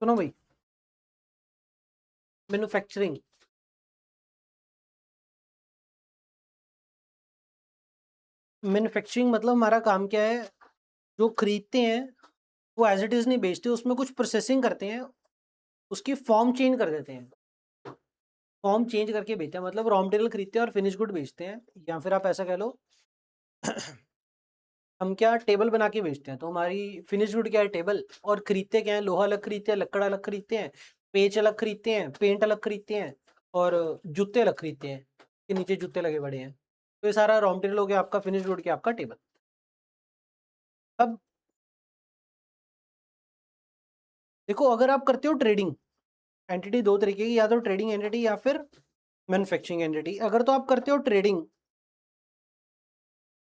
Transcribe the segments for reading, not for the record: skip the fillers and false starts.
सुनो भाई, manufacturing manufacturing मतलब हमारा काम क्या है? जो खरीदते हैं वो एज इट इज नहीं बेचते, उसमें कुछ प्रोसेसिंग करते हैं, उसकी फॉर्म चेंज कर देते हैं। फॉर्म चेंज करके बेचते हैं, मतलब रॉ मटेरियल खरीदते हैं और फिनिश गुड बेचते हैं। या फिर आप ऐसा कह लो हम क्या टेबल बना के बेचते हैं, तो हमारी फिनिश गुड क्या है? टेबल। और खरीदते क्या है? लोहा अलग खरीदते हैं, लकड़ अलग खरीदते हैं, पेच अलग खरीदते हैं, पेंट अलग खरीदते हैं, और जूते अलग खरीदते हैं कि नीचे जूते लगे बड़े हैं। तो ये सारा रॉ मटेरियल हो गया आपका फिनिश गुड क्या? आपका टेबल। अब देखो, अगर आप करते हो ट्रेडिंग, एंटिटी दो तरीके की, या तो ट्रेडिंग एंटिटी या फिर मैन्युफैक्चरिंग एंटिटी। अगर तो आप करते हो ट्रेडिंग,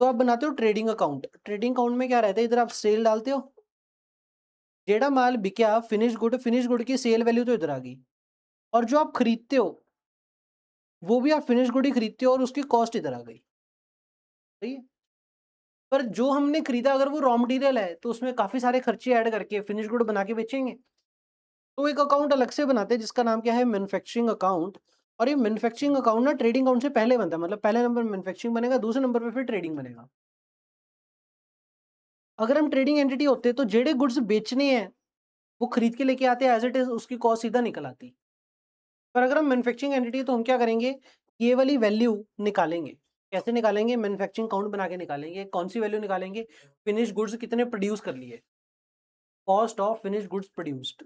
तो आप बनाते हो ट्रेडिंग अकाउंट। ट्रेडिंग अकाउंट में क्या रहता है? इधर आप सेल डालते हो, जेड़ा माल बिकया फिनिश गुड की सेल वैल्यू तो इधर आ गई, और जो आप खरीदते हो वो भी आप फिनिश गुड ही खरीदते हो और उसकी कॉस्ट इधर आ गई। सही है। पर जो हमने खरीदा अगर वो रॉ मटेरियल है, तो उसमें काफी सारे खर्चे ऐड करके फिनिश गुड बना के बेचेंगे। तो एक अकाउंट अलग से बनाते हैं जिसका नाम क्या है? Manufacturing account. और ये मैन्युफैक्चरिंग अकाउंट ना ट्रेडिंग अकाउंट से पहले बनता है, मतलब पहले नंबर मैन्युफैक्चरिंग बनेगा, दूसरे नंबर पे फिर ट्रेडिंग बनेगा। अगर हम ट्रेडिंग एंटिटी होते तो जेड़े गुड्स बेचने हैं वो खरीद के लेके आते हैं, एज इट इज उसकी कॉस्ट सीधा निकल आती। पर अगर हम मैन्युफैक्चरिंग एंटिटी तो हम क्या करेंगे? ये वाली वैल्यू निकालेंगे। कैसे निकालेंगे? मैन्युफैक्चरिंग अकाउंट बना के निकालेंगे। कौन सी वैल्यू निकालेंगे? फिनिश गुड्स कितने प्रोड्यूस कर लिए, cost of finish goods produced.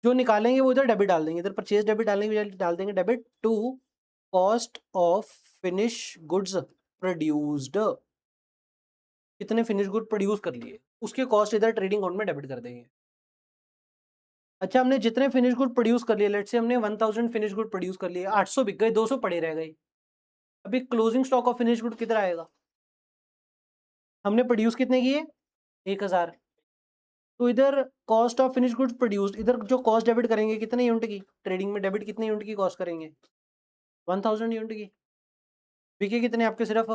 जो निकालेंगे वो इधर डेबिट डाल देंगे, इधर परचेज डेबिट डालने की बजाय डाल देंगे debit to cost of finish goods produced. कितने फिनिश गुड प्रोड्यूस कर लिए, उसके कॉस्ट इधर ट्रेडिंग अकाउंट में डेबिट कर देंगे। अच्छा, हमने जितने फिनिश गुड प्रोड्यूस कर लिए, लेट्स से हमने 1000 फिनिश गुड प्रोड्यूस कर लिए, 800 बिक गए, 200 पड़े रह गए। अभी closing stock of finish good किधर आएगा? हमने प्रोड्यूस कितने किए? 1000। तो इधर cost of finish goods produced, इधर जो कॉस्ट डेबिट करेंगे कितने यूनिट की? ट्रेडिंग में डेबिट कितने यूनिट की कॉस्ट करेंगे? 1000 यूनिट की। बिके कितने आपके? सिर्फ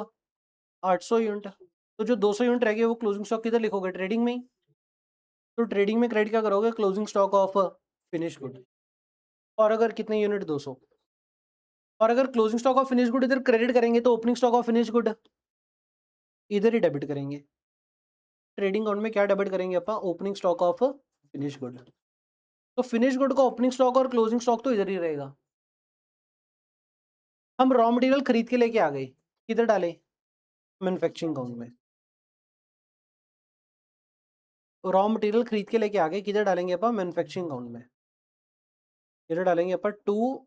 800 यूनिट। तो जो 200 यूनिट रह गए वो क्लोजिंग स्टॉक किधर लिखोगे? ट्रेडिंग में ही। तो ट्रेडिंग में क्रेडिट क्या करोगे? Closing stock of finish good. और अगर कितने यूनिट? 200। और अगर closing stock of finish good इधर क्रेडिट करेंगे तो opening stock of finish good इधर ही डेबिट करेंगे। ट्रेडिंग अकाउंट में क्या डेबिट करेंगे अपन? Opening stock of finish good. तो फिनिश गुड का ओपनिंग स्टॉक और क्लोजिंग स्टॉक तो इधर ही रहेगा। हम रॉ मटेरियल खरीद के लेके आ गए, किधर डाले? मैन्युफैक्चरिंग अकाउंट में। रॉ मटेरियल खरीद के लेके आ गए, किधर डालेंगे अपन? मैन्युफैक्चरिंग अकाउंट में। किधर डालेंगे अपन? टू,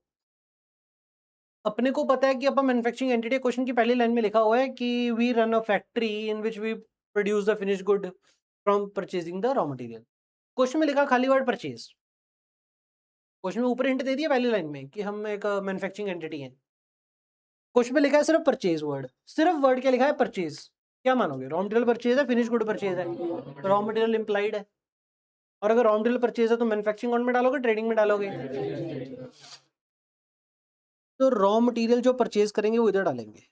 अपने को पता है कि अपन मैन्युफैक्चरिंग एंटिटी, क्वेश्चन की पहली लाइन में लिखा हुआ है कि we run a factory in which we produce the finish good from purchasing the raw material. Question में लिखा खाली वर्ड परचेज। क्वेश्चन में ऊपर हिंट दे दिया पहली लाइन में कि हम एक मैन्युफैक्चरिंग एंटिटी है। क्वेश्चन में लिखा है सिर्फ परचेज वर्ड, सिर्फ वर्ड क्या लिखा है? परचेज। क्या मानोगे? रॉ मटेरियल परचेज है, फिनिश गुड परचेज है, तो रॉ मटेरियल इंप्लाइड है। और अगर रॉ मटेरियल परचेज है तो मैन्युफैक्चरिंग अकाउंट में डालोगे, ट्रेडिंग में डालोगे? तो रॉ मटेरियल जो परचेज करेंगे वो इधर डालेंगे।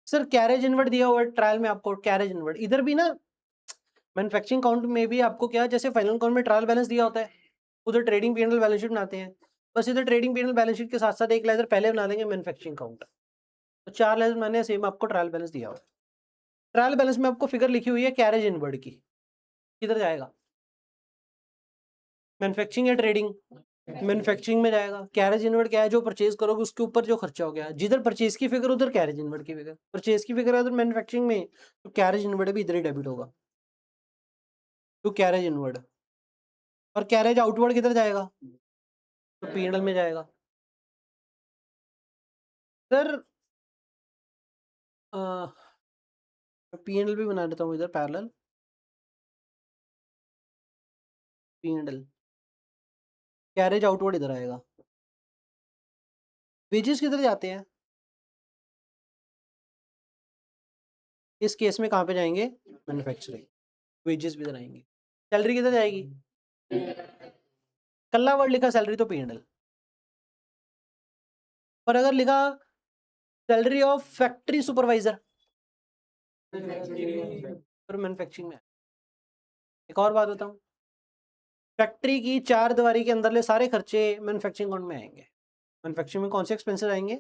सर कैरेज इनवर्ड दिया हुआ है ट्रायल में आपको, कैरेज इनवर्ड इधर भी ना। मैन्युफैक्चरिंग अकाउंट में भी आपको क्या, जैसे फाइनल अकाउंट में ट्रायल बैलेंस दिया होता है, उधर ट्रेडिंग पी&ल बैलेंस शीट बनाते हैं। बस इधर ट्रेडिंग पी&ल बैलेंस शीट के साथ साथ एक लेजर पहले बना देंगे मैन्युफैक्चरिंग अकाउंट। तो 4 लेजर मैंने सेम आपको ट्रायल बैलेंस दिया हुआ है। ट्रायल बैलेंस में आपको फिगर लिखी हुई है कैरेज इनवर्ड की, किधर जाएगा? मैन्युफैक्चरिंग या ट्रेडिंग? मैन्युफैक्चरिंग में जाएगा। कैरेज इनवर्ड क्या है? जो परचेज करोगे उसके ऊपर जो खर्चा हो गया, जिधर परचेज की फिगर उधर कैरेज इनवर्ड की फिगर। परचेज की फिगर है उधर मैन्युफैक्चरिंग में, तो कैरेज इनवर्ड भी इधर ही डेबिट होगा टू कैरेज इनवर्ड। और कैरेज आउटवर्ड किधर जाएगा? तो पी&ल में जाएगा। सर पी&ल भी बना देता हूँ इधर पैरेलल। पी&ल, कैरेज आउटवर्ड इधर आएगा। वेजेस किधर जाते हैं इस केस में? कहाँ पे जाएंगे? मैन्युफैक्चरिंग। वेजेस भी इधर आएंगे। सैलरी किधर जाएगी? कल्ला वर्ड लिखा सैलरी तो पी&ल। पर अगर लिखा सैलरी ऑफ फैक्ट्री सुपरवाइजर, पर मैन्युफैक्चरिंग में। एक और बात बताऊं, फैक्ट्री की 4 दीवारी के अंदरले सारे खर्चे मैन्युफैक्चरिंग अकाउंट में आएंगे। मैन्युफैक्चरिंग में कौन से एक्सपेंसेस आएंगे?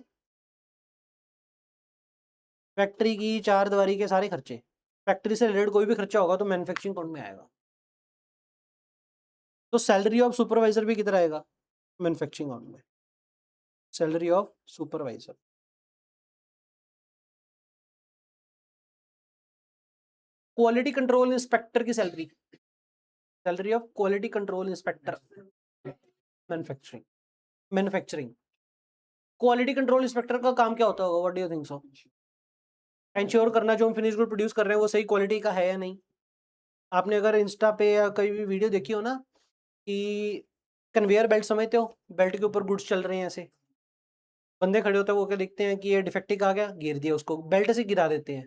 फैक्ट्री की 4 दीवारी के सारे खर्चे, फैक्ट्री से रिलेटेड कोई भी खर्चा होगा तो मैन्युफैक्चरिंग अकाउंट में आएगा। तो सैलरी ऑफ सुपरवाइजर भी किधर आएगा? मैन्युफैक्चरिंग अकाउंट में। Salary of supervisor. Quality control inspector की salary, salary of quality control inspector manufacturing. Manufacturing quality control inspector का काम क्या होता होगा? What do you think so? Ensure करना जो हम फिनिश गुड प्रोड्यूस कर रहे हैं वो सही क्वालिटी का है या नहीं। आपने अगर इंस्टा पे या कहीं भी वीडियो देखी हो ना कि कन्वेयर बेल्ट समझते हो, बेल्ट के ऊपर गुड्स चल रहे हैं, ऐसे बंदे खड़े होते हैं, वो क्या देखते हैं कि ये डिफेक्टिव आ गया, गिर दिया, उसको बेल्ट से गिरा देते हैं,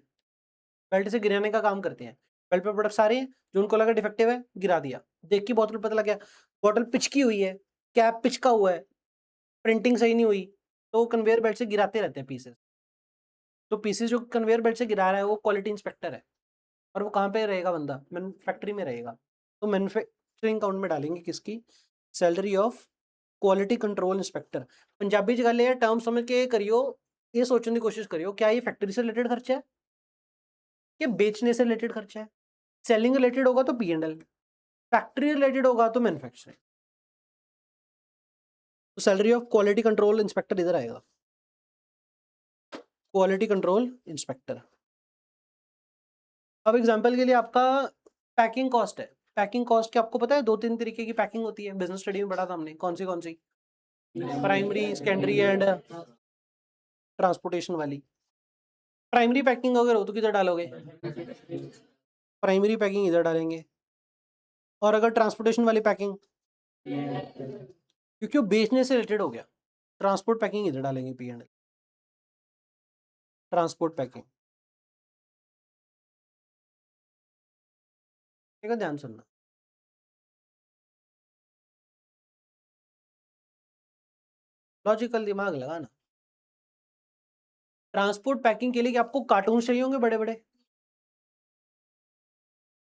बेल्ट से गिराने का काम करते हैं। बेल्ट पे प्रोडक्ट्स आ रहे हैं, जो उनको लगा डिफेक्टिव है, गिरा दिया, देख के बोतल पता लग गया बोतल पिचकी हुई है, कैप पिचका हुआ है, प्रिंटिंग सही नहीं हुई, तो कन्वेयर बेल्ट से गिराते रहते हैं पीसेस। तो पीसेस जो कन्वेयर बेल्ट से गिरा रहा है वो क्वालिटी इंस्पेक्टर है। और वो कहाँ पे रहेगा बंदा? फैक्ट्री में रहेगा। तो मैन्युफैक्चरिंग अकाउंट में डालेंगे किसकी? Salary of quality control inspector. Punjabi च गल टर्म समझ के करियो, ये सोचने की कोशिश करियो क्या ये फैक्ट्री से रिलेटेड खर्चा है कि बेचने से रिलेटेड खर्चा है। सेलिंग रिलेटेड होगा तो P&L, फैक्ट्री रिलेटेड होगा तो मैन्युफैक्चरिंग। तो salary of quality control inspector इधर आएगा, क्वालिटी कंट्रोल इंस्पेक्टर। अब एग्जांपल के लिए आपका पैकिंग कॉस्ट है। पैकिंग कॉस्ट के आपको पता है 2-3 तरीके की पैकिंग होती है, बिजनेस स्टडी में पढ़ा था हमने। कौन सी? प्राइमरी, सेकेंडरी एंड ट्रांसपोर्टेशन वाली। प्राइमरी पैकिंग अगर हो तो किधर डालोगे? प्राइमरी पैकिंग इधर डालेंगे। और अगर ट्रांसपोर्टेशन वाली पैकिंग, क्योंकि वो बेचने से रिलेटेड हो गया, ट्रांसपोर्ट पैकिंग इधर डालेंगे। P&L transport packing. ठीक है, ध्यान सुनना। लॉजिकल दिमाग लगाना। ट्रांसपोर्ट पैकिंग के लिए कि आपको कार्टून चाहिए होंगे बड़े बड़े,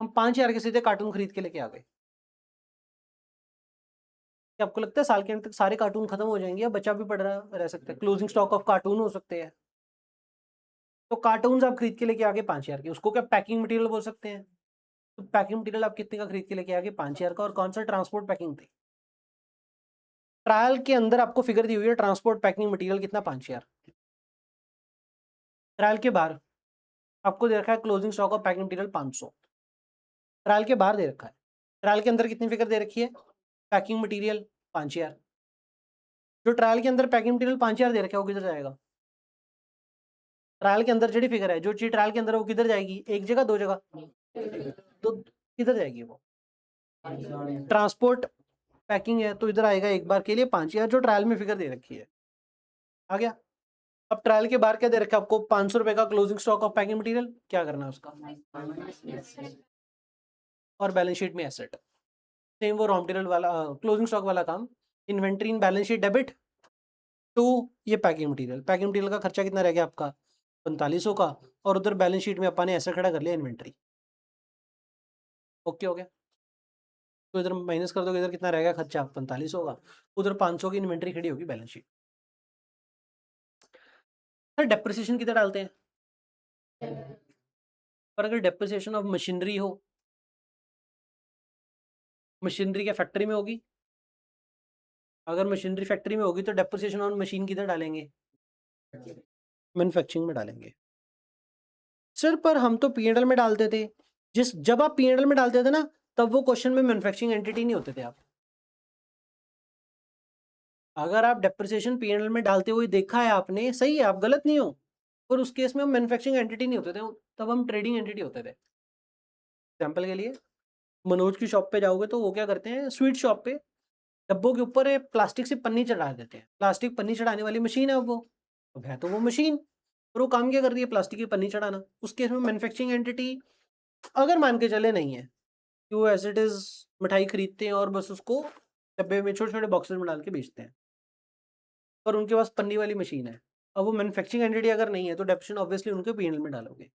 हम 5,000 के सीधे कार्टून खरीद के लेके आ गए। क्या आपको लगता है साल के अंत तक सारे कार्टून खत्म हो जाएंगे या बचा भी पड़ रहा रह सकता है? क्लोजिंग स्टॉक ऑफ कार्टून हो सकते हैं। तो कार्टून आप खरीद के लेके आ गए 5,000 के, उसको क्या पैकिंग मटेरियल बोल सकते हैं? तो पैकिंग मटेरियल आप कितने का खरीद के लेके आ गए? 5,000 का। और कौन सा ट्रांसपोर्ट पैकिंग थी? ट्रायल के अंदर आपको फिगर दी हुई है, ट्रांसपोर्ट पैकिंग मटेरियल कितना? 5,000। ट्रायल के बाहर आपको दे रखा है closing stock of packing material 500। Trial के बाहर दे रखा है। ट्रायल के अंदर कितनी फिगर दे रखी है? Packing material 5,000। जो ट्रायल के अंदर पैकिंग मटेरियल 5,000 दे रखा है वो किधर जाएगा? ट्रायल के अंदर जेडी फिगर है, जो चीज ट्रायल के अंदर है वो किधर जाएगी? एक जगह, 2 जगह? तो किधर जाएगी वो? ट्रांसपोर्ट पैकिंग है तो इधर आएगा एक बार के लिए 5,000, जो ट्रायल में फिगर दे रखी है। आ गया? अब ट्रायल के बाहर क्या दे रखा है आपको? 500 रुपए का closing stock of packing material. क्या करना है उसका? और बैलेंस शीट में एसेट। सेम वो रॉ मटेरियल वाला क्लोजिंग स्टॉक वाला काम। Inventory in balance sheet debit to ये पैकिंग मटेरियल। पैकिंग मटेरियल का खर्चा कितना रह गया आपका? 4500 का। और उधर बैलेंस शीट में अपन ने एसेट खड़ा कर लिया, इन्वेंट्री। ओके हो गया? तो इधर माइनस कर दोगे, इधर कितना रहेगा खर्चा? 4500 का। उधर 500 की इन्वेंट्री खड़ी होगी बैलेंस शीट। सर डेप्रिसिएशन किधर डालते हैं? पर अगर डेप्रिसिएशन ऑफ मशीनरी हो, मशीनरी क्या फैक्ट्री में होगी? अगर मशीनरी फैक्ट्री में होगी तो डेप्रिसिएशन ऑन मशीन किधर डालेंगे? मैन्युफैक्चरिंग में डालेंगे। सर पर हम तो P&L में डालते थे। जब आप P&L में डालते थे ना, तब वो क्वेश्चन में मैन्युफैक्चरिंग एंटिटी नहीं होते थे आप। अगर आप डेप्रिसिएशन P&L में डालते हुए देखा है आपने, सही है, आप गलत नहीं हो, पर उस केस में हम मैन्युफैक्चरिंग एंटिटी नहीं होते थे, तब हम ट्रेडिंग एंटिटी होते थे। एग्जाम्पल के लिए मनोज की शॉप पे जाओगे तो वो क्या करते हैं, स्वीट शॉप पे डब्बों के ऊपर प्लास्टिक से पन्नी चढ़ा देते हैं। प्लास्टिक पन्नी चढ़ाने वाली मशीन है वो, अब है तो वो मशीन, और वो काम क्या कर रही है? प्लास्टिक की पन्नी चढ़ाना। उस केस में मैन्युफैक्चरिंग एंटिटी अगर मान के चले नहीं है कि वो एज इट इज मिठाई खरीदते हैं और बस उसको डब्बे में छोटे छोटे बॉक्सेस में डाल के बेचते हैं, पर उनके पास पन्नी वाली मशीन है। अब वो मैन्युफैक्चरिंग एंटिटी अगर नहीं है तो डेप्रिसिएशन ऑब्वियसली उनके P&L में डालोगे।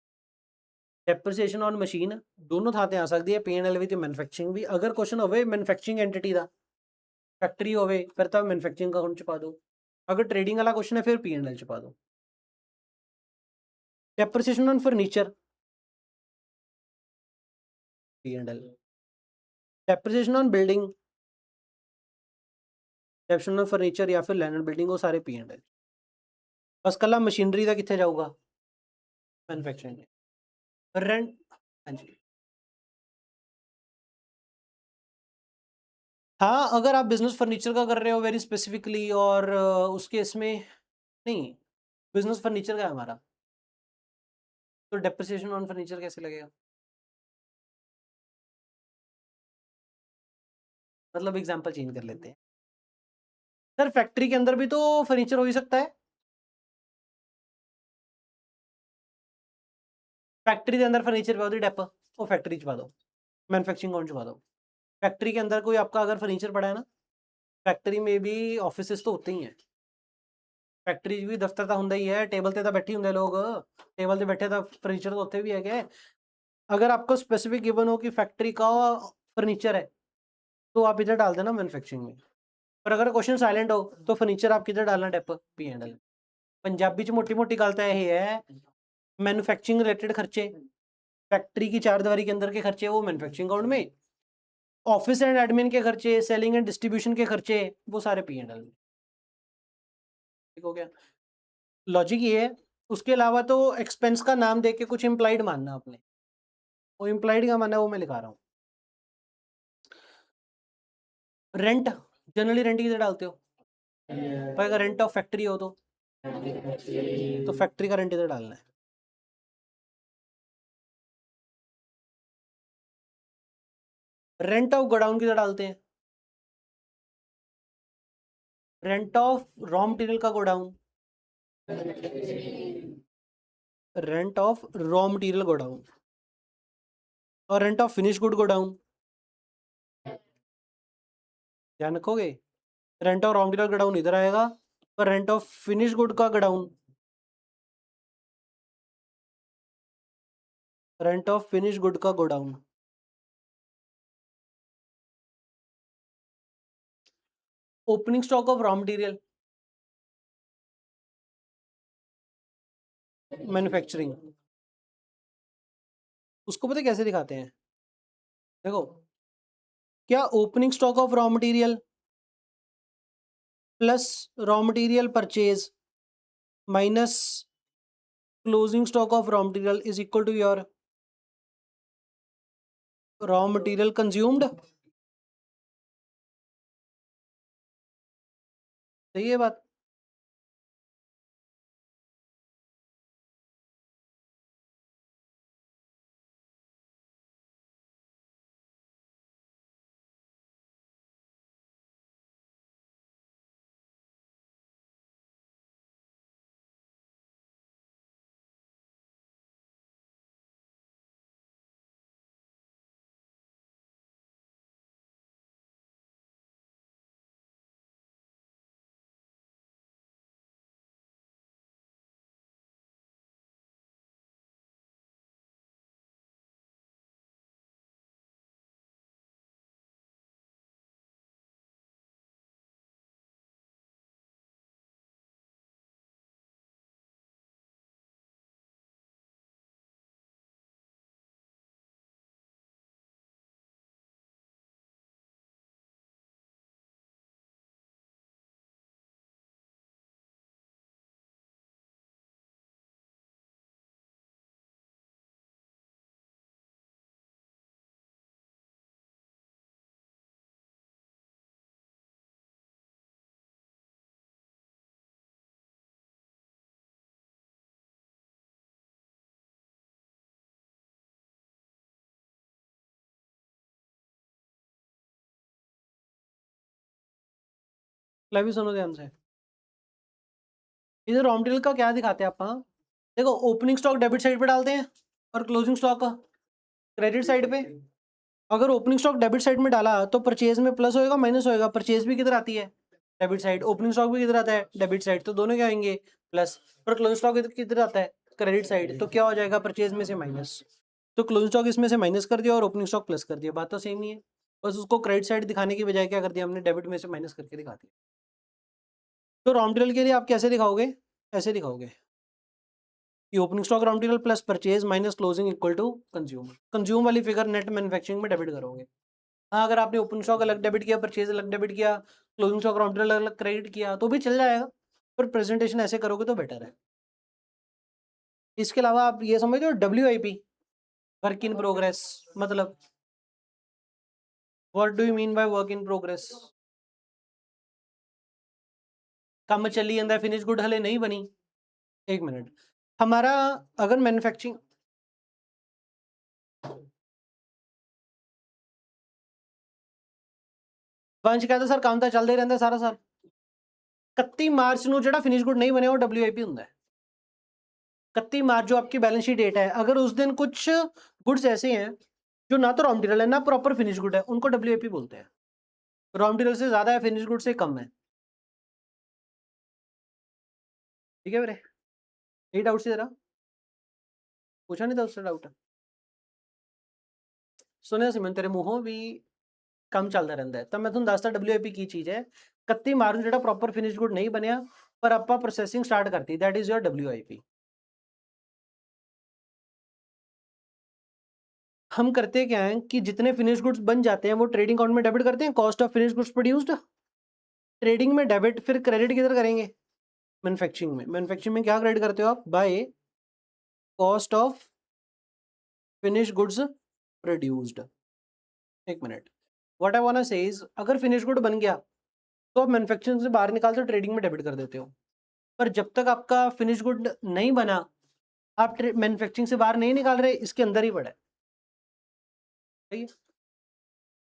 ਡੈਪਰੀਸੀਏਸ਼ਨ ਔਨ ਮਸ਼ੀਨ ਦੋਨੋਂ ਥਾਂ ਤੇ ਆ ਸਕਦੀ ਹੈ, P&L ਵੀ ਤੇ ਮੈਨੂਫੈਕਚਰਿੰਗ ਵੀ। ਅਗਰ ਕੁਐਸਚਨ ਹੋਵੇ ਮੈਨੂਫੈਕਚਰਿੰਗ ਐਂਟੀਟੀ ਦਾ, ਫੈਕਟਰੀ ਹੋਵੇ, ਫਿਰ ਤਾਂ ਮੈਨੂਫੈਕਚਰਿੰਗ ਅਕਾਊਂਟ ਚ ਪਾ ਦਿਓ। ਅਗਰ ਟ੍ਰੇਡਿੰਗ ਵਾਲਾ ਕੁਐਸਚਨ ਹੈ ਫਿਰ P&L ਚ ਪਾ ਦਿਓ। Depreciation on furniture P&L, depreciation on building, depreciation on furniture ਜਾਂ ਫਿਰ ਲੈਂਡ ਬਿल्डिंग, ਉਹ ਸਾਰੇ P&L। ਬਸ ਕੱਲਾ ਮਸ਼ੀਨਰੀ ਦਾ ਕਿੱਥੇ ਜਾਊਗਾ? मैन्युफैक्चरिंग। रेंट, हाँ जी। हाँ, अगर आप बिजनेस फर्नीचर का कर रहे हो वेरी स्पेसिफिकली और उस केस में नहीं, बिजनेस फर्नीचर का है हमारा, तो डेप्रिसिएशन ऑन फर्नीचर कैसे लगेगा? मतलब एग्जांपल चेंज कर लेते हैं। सर फैक्ट्री के अंदर भी तो फर्नीचर हो ही सकता है। फैक्ट्री के अंदर फर्नीचर पा दो डेप, वो फैक्ट्री च पा दो, मैन्युफैक्चरिंग अकाउंट च पा दो। फैक्ट्री के अंदर कोई आपका अगर फर्नीचर पड़ा है ना, फैक्ट्री में भी ऑफिसेस तो होते ही हैं, फैक्ट्री भी दफ्तर तो ਹੁੰਦਾ ही है, टेबल ਤੇ ਤਾਂ बैठे ਹੁੰਦੇ लोग, टेबल ਤੇ बैठे ਤਾਂ फर्नीचर तो होते भी है क्या? अगर आपको स्पेसिफिक गिवन हो कि फैक्ट्री का फर्नीचर है तो आप इधर डाल देना मैन्युफैक्चरिंग में। पर अगर क्वेश्चन साइलेंट हो तो फर्नीचर आप किधर डालना? Depp P&L। पंजाबी च मोटी मोटी गल तो यही है, मैन्युफैक्चरिंग रिलेटेड खर्चे, फैक्ट्री की चार दीवारी के अंदर के खर्चे वो मैन्युफैक्चरिंग अकाउंट में, ऑफिस एंड एडमिन के खर्चे, सेलिंग एंड डिस्ट्रीब्यूशन के खर्चे वो सारे P&L में। ठीक हो गया? लॉजिक ये है। उसके अलावा तो एक्सपेंस का नाम देके कुछ इम्प्लाइड मानना आपने, वो इम्प्लाइड का मानना है वो मैं लिखा रहा हूँ। रेंट, जनरली रेंट किधर डालते हो? पर अगर रेंट ऑफ फैक्ट्री हो तो फैक्ट्री का रेंट इधर डालना है। रेंट ऑफ गोडाउन किधर डालते हैं? रेंट ऑफ रॉ मटेरियल का godown, rent of raw material godown, और rent of finish good godown ध्यान रखोगे। Rent of raw material godown इधर आएगा और रेंट ऑफ फिनिश गुड का godown, rent of finish good का godown. Opening stock of raw material manufacturing, उसको पता है कैसे दिखाते हैं? देखो, क्या opening stock of raw material plus raw material purchase minus closing stock of raw material is equal to your raw material consumed. सही है बात? भी सुनो ध्यान से, इधर रॉ मटेरियल का क्या दिखाते हैं आप? देखो, ओपनिंग स्टॉक डेबिट साइड पे डालते हैं और क्लोजिंग स्टॉक क्रेडिट साइड पे। अगर ओपनिंग स्टॉक डेबिट साइड में डाला तो परचेज में प्लस होएगा माइनस होएगा? परचेज भी किधर आती है? Debit side. ओपनिंग स्टॉक भी किधर आता है? Debit side. तो दोनों क्या आएंगे? प्लस। और क्लोजिंग स्टॉक किधर आता है? Credit side. तो क्या हो जाएगा? परचेज में से माइनस। तो क्लोजिंग स्टॉक इसमें से माइनस कर दिया और ओपनिंग स्टॉक प्लस कर दिया, बात तो सेम ही है। बस उसको क्रेडिट साइड दिखाने की बजाय क्या कर दिया हमने, डेबिट में से माइनस करके दिखा दिया। तो रॉ मटेरियल के लिए आप कैसे दिखाओगे, ऐसे दिखाओगे कि opening stock raw material plus purchase minus closing equal to consume. Consume वाली फिगर नेट मैन्युफैक्चरिंग में डेबिट करोगे। हाँ, अगर आपने ओपनिंग स्टॉक अलग डेबिट किया, परचेज अलग डेबिट किया, क्लोजिंग स्टॉक रॉ मटेरियल अलग क्रेडिट किया तो भी चल जाएगा, पर प्रेजेंटेशन ऐसे करोगे तो बेटर है। इसके अलावा आप ये समझते हो WIP, वर्क इन प्रोग्रेस, मतलब what do you mean by work in progress? काम चली ਜਾਂਦਾ फिनिश गुड हले नहीं बनी। एक मिनट, हमारा अगर मैन्युफैक्चरिंग वंश कहता सर काम ਤਾਂ ਚੱਲਦਾ ਹੀ ਰਹਿੰਦਾ ਸਾਰਾ ਸਾਲ। 31 ਮਾਰਚ ਨੂੰ ਜਿਹੜਾ ਫਿनिश गुड नहीं बने वो WIP ਹੁੰਦਾ है। 31 मार्च जो आपकी बैलेंस शीट डेट है, अगर उस दिन कुछ गुड्स ऐसे हैं जो ना तो रॉ मटेरियल है ना प्रॉपर फिनिश गुड है, उनको WIP बोलते हैं। रॉ मटेरियल से ज्यादा है, फिनिश गुड से कम है। ठीक है मेरे, यही डाउट से जरा पूछा नहीं था उससे डाउट। सुनिया सिमन तेरे मुंहों भी ਕੰਮ ਚੱਲਦਾ ਰਹਿੰਦਾ ਹੈ, ਤਾਂ ਮੈਂ ਤੁਹਾਨੂੰ ਦੱਸਦਾ WIP ਕੀ ਚੀਜ਼ ਹੈ। 31 ਮਾਰਚ ਨੂੰ ਜਿਹੜਾ ਪ੍ਰੋਪਰ ਫਿਨਿਸ਼ ਗੁੱਡ ਨਹੀਂ ਬਣਿਆ ਪਰ ਆਪਾਂ ਪ੍ਰੋਸੈਸਿੰਗ ਸਟਾਰਟ ਕਰਤੀ, दैट इज योर WIP। हम करते क्या है कि जितने फिनिश गुड्स बन जाते हैं वो ट्रेडिंग अकाउंट में डेबिट करते हैं, cost of finish goods produced trading में डेबिट, फिर क्रेडिट किधर करेंगे, मैन्युफैक्चरिंग में। मैन्युफैक्चरिंग में क्या क्रेडिट करते हो आप, by cost of finish goods produced. एक minute, what I want to say is अगर फिनिश गुड बन गया तो आप मैन्युफैक्चरिंग से बाहर निकालते हो, ट्रेडिंग में डेबिट कर देते हो। पर जब तक आपका फिनिश गुड नहीं बना, आप मैन्युफैक्चरिंग से बाहर नहीं निकाल रहे, इसके अंदर ही पड़ा है। सही है,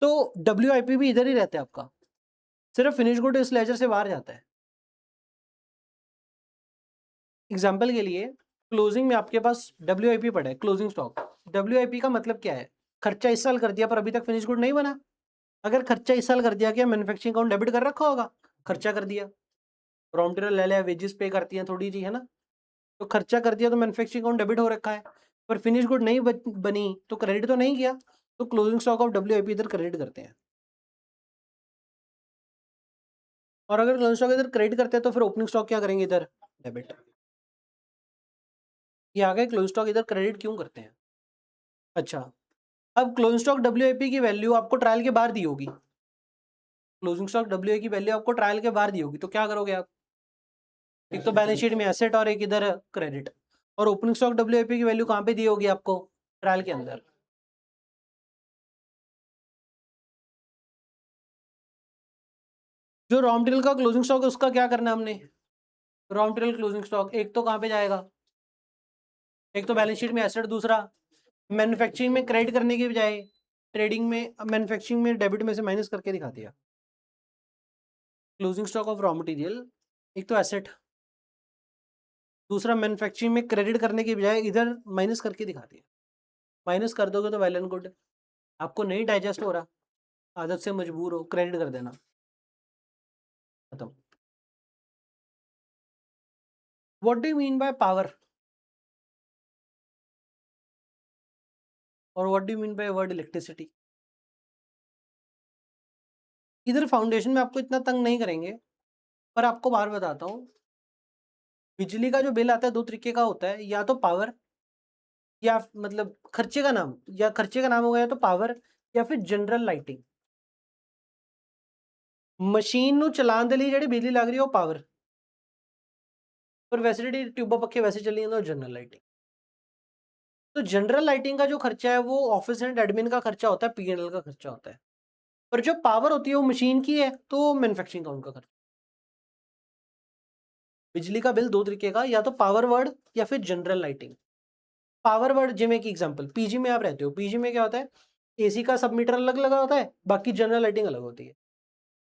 तो WIP भी इधर ही रहता है आपका, सिर्फ फिनिश गुड इस लेजर से बाहर जाता है। एग्जाम्पल के लिए क्लोजिंग में आपके पास WIP पड़ा है, क्लोजिंग स्टॉक। WIP का मतलब क्या है, खर्चा इस साल कर दिया पर अभी तक फिनिश गुड नहीं बना। अगर खर्चा इस साल कर दिया, क्या मैन्युफैक्चरिंग अकाउंट डेबिट कर रखा होगा, खर्चा कर दिया, रॉ मटेरियल ले लिया, वेजेस पे करती हैं थोड़ी जी, है ना, तो खर्चा कर दिया तो मैन्युफैक्चरिंग अकाउंट डेबिट हो रखा है। पर फिनिश गुड नहीं बनी तो क्रेडिट तो नहीं किया, तो क्लोजिंग स्टॉक ऑफ WIP इधर क्रेडिट करते हैं। और अगर क्लोजिंग स्टॉक इधर क्रेडिट करते हैं तो फिर ओपनिंग स्टॉक क्या करेंगे, इधर डेबिट। ये आ गए क्लोजिंग स्टॉक इधर क्रेडिट क्यों करते हैं। अच्छा, अब क्लोजिंग स्टॉक WIP की वैल्यू आपको ट्रायल के बाहर दी होगी, क्लोजिंग स्टॉक WIP की वैल्यू आपको ट्रायल के बाहर दी होगी, तो क्या करोगे आप, एक तो बैलेंस शीट में एसेट और एक इधर क्रेडिट। और ओपनिंग स्टॉक WIP की वैल्यू कहाँ पे दी होगी आपको, ट्रायल के अंदर। जो रॉ मटेरियल का क्लोजिंग स्टॉक है उसका क्या करना है हमने, रॉ मटेरियल क्लोजिंग स्टॉक एक तो कहाँ पे जाएगा, एक तो बैलेंस शीट में एसेट, दूसरा मैन्युफैक्चरिंग में क्रेडिट करने की बजाय ट्रेडिंग में, मैन्युफैक्चरिंग में डेबिट में से माइनस करके दिखा दिया। Closing stock of raw material, एक तो एसेट, दूसरा मैन्युफैक्चरिंग में क्रेडिट करने की बजाय इधर माइनस करके दिखा दिया। माइनस कर दोगे तो वेल एंड गुड, आपको नहीं डाइजेस्ट हो रहा, आदत से मजबूर हो, क्रेडिट कर देना, खत्म। What do you mean by power, और what do you mean by word electricity. इधर फाउंडेशन में आपको इतना तंग नहीं करेंगे, पर आपको बार बताता हूँ, बिजली का जो बिल आता है दो तरीके का होता है, या तो पावर, या मतलब खर्चे का नाम, या खर्चे का नाम होगा या तो पावर, या फिर जनरल लाइटिंग। मशीन ਨੂੰ ਚਲਾਉਣ ਦੇ ਲਈ ਜਿਹੜੀ ਬਿਜਲੀ ਲੱਗ ਰਹੀ ਹੈ ਉਹ ਪਾਵਰ, पर वैसे ਜਿਹੜੀ ट्यूबा पखे वैसे चली ਜਾਂਦੇ ਉਹ जनरल लाइटिंग। तो जनरल लाइटिंग का जो खर्चा है वो ऑफिस एंड एडमिन का खर्चा होता है, P&L का खर्चा होता है। पर जो पावर होती है वो मशीन की है, तो मैन्युफैक्चरिंग अकाउंट का खर्चा। बिजली का बिल दो तरीके का, या तो पावर वर्ड या फिर जनरल लाइटिंग। पावर वर्ड जिमें की एग्जांपल, पीजी में आप रहते हो, पीजी में क्या होता है, एसी का सब मीटर अलग लगा होता है, बाकी जनरल लाइटिंग अलग होती है,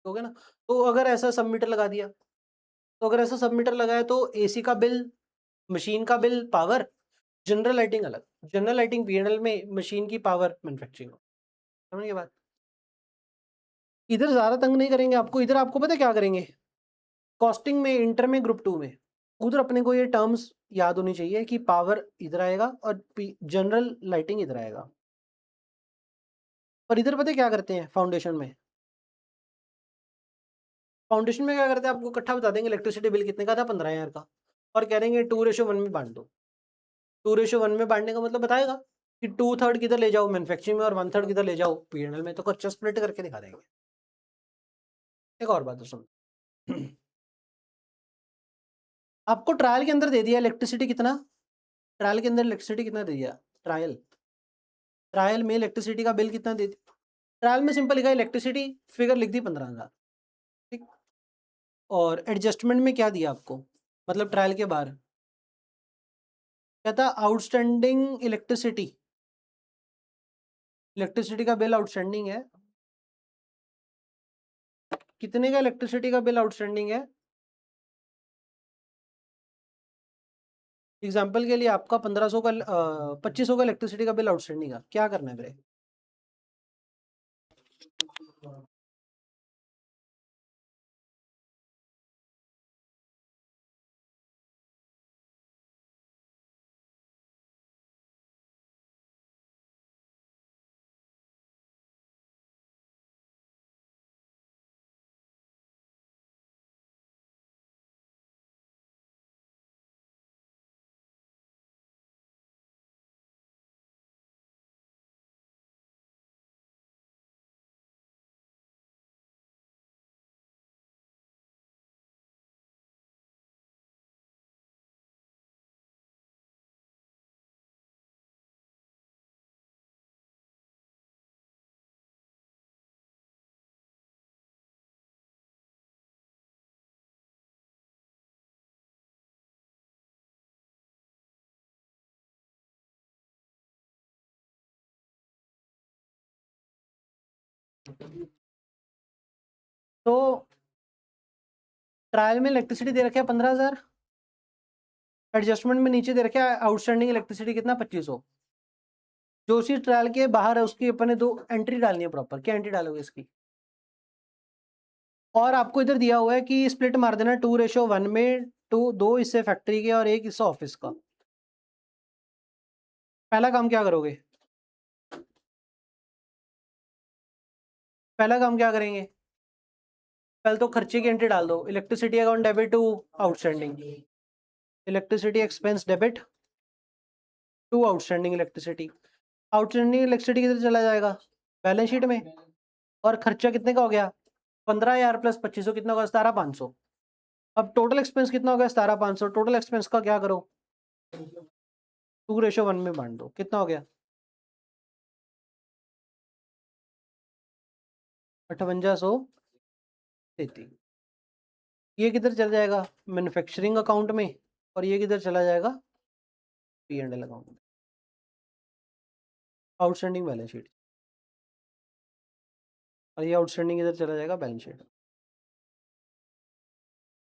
हो गया ना। तो अगर ऐसा सब मीटर लगा दिया, तो अगर ऐसा सब मीटर लगाया तो एसी का बिल, मशीन का बिल पावर, जनरल लाइटिंग अलग, जनरल लाइटिंग P&L में, मशीन की पावर मैन्युफैक्चरिंग। समझ गए बात। इधर ज्यादा तंग नहीं करेंगे आपको, इधर आपको पता है क्या करेंगे, कॉस्टिंग में, इंटर में, ग्रुप 2 में उधर अपने को ये टर्म्स याद होनी चाहिए कि पावर इधर आएगा और जनरल लाइटिंग इधर आएगा। और इधर पता है क्या करते हैं फाउंडेशन में? फाउंडेशन में क्या करते हैं, आपको इकट्ठा बता देंगे इलेक्ट्रिसिटी बिल कितने का था, 15,000 का, और कह देंगे 2:1 में बांट दो। 2:1 में बांटने का मतलब बताएगा कि 2/3 किधर ले जाओ मैन्युफैक्चरिंग में और 1/3 किधर ले जाओ पीएनएल में, तो कच्चा स्प्लिट करके दिखा देंगे। एक और बात सुन, आपको ट्रायल के अंदर दे दिया इलेक्ट्रिसिटी कितना, ट्रायल के अंदर इलेक्ट्रिसिटी कितना दे दिया, ट्रायल में इलेक्ट्रिसिटी का बिल कितना दे दिया। ट्रायल में सिंपल लिखा इलेक्ट्रिसिटी, फिगर लिख दी 15,000, ठीक। और एडजस्टमेंट में क्या दिया आपको, मतलब ट्रायल के बाहर कहता आउटस्टैंडिंग इलेक्ट्रिसिटी, इलेक्ट्रिसिटी का बिल आउटस्टैंडिंग है, कितने का इलेक्ट्रिसिटी का बिल आउटस्टैंडिंग है। एग्जाम्पल के लिए आपका 1500 का 2500 का इलेक्ट्रिसिटी का बिल आउटस्टैंडिंग है, क्या करना है मेरे, तो ट्रायल में इलेक्ट्रिसिटी दे रखे 15,000, एडजस्टमेंट में नीचे दे रखे आउटस्टैंडिंग इलेक्ट्रिसिटी कितना 2500। जो उसी ट्रायल के बाहर है उसकी अपने 2 एंट्री डालनी है प्रॉपर, क्या एंट्री डालोगे इसकी, और आपको इधर दिया हुआ है कि स्प्लिट मार देना 2:1 में, 2 इससे फैक्ट्री के और 1 इससे ऑफिस का। पहला काम क्या करोगे, पहला काम क्या करेंगे, पहले तो खर्चे की एंट्री डाल दो, electricity account debit to outstanding, electricity expense debit to outstanding electricity. Outstanding electricity किधर चला जाएगा, बैलेंस शीट में, और खर्चा कितने का हो गया 15,000 प्लस 2500 कितना होगा 17,500। अब टोटल एक्सपेंस कितना होगा 17,500, टोटल एक्सपेंस का क्या करो 2:1 में बांट दो, कितना हो गया 5833। ये किधर चला जाएगा मैन्युफैक्चरिंग अकाउंट में, और ये किधर चला जाएगा P&L अकाउंट में, आउटस्टैंडिंग बैलेंस शीट, और ये आउटस्टैंडिंग इधर चला जाएगा बैलेंस शीट।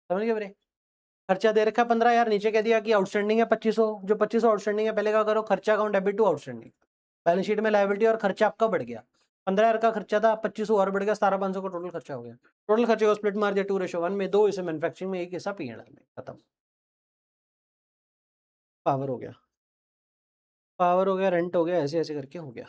समझ गए मेरे, खर्चा दे रखा है 15,000, नीचे कह दिया कि आउटस्टैंडिंग है 2500, जो 2500 आउटस्टैंडिंग है पहले क्या करो खर्चा account debit to outstanding, balance sheet में लायबिलिटी और खर्चा आपका बढ़ गया, 15,000 का खर्चा था 2500 और बढ़ गया 17,500 का टोटल खर्चा हो गया। टोटल खर्चे को स्प्लिट मार दिया 2:1 में, 2 इसे मैन्युफैक्चरिंग में, 1 हिस्सा P&L में, खत्म। पावर हो गया, पावर हो गया, रेंट हो गया, ऐसे ऐसे करके हो गया।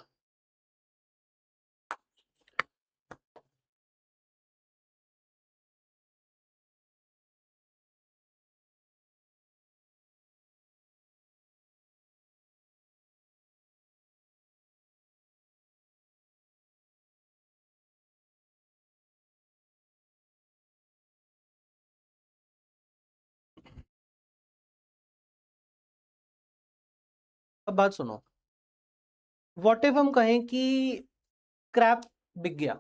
अब बात सुनो, व्हाट इफ हम कहें कि क्रैप बिक गया,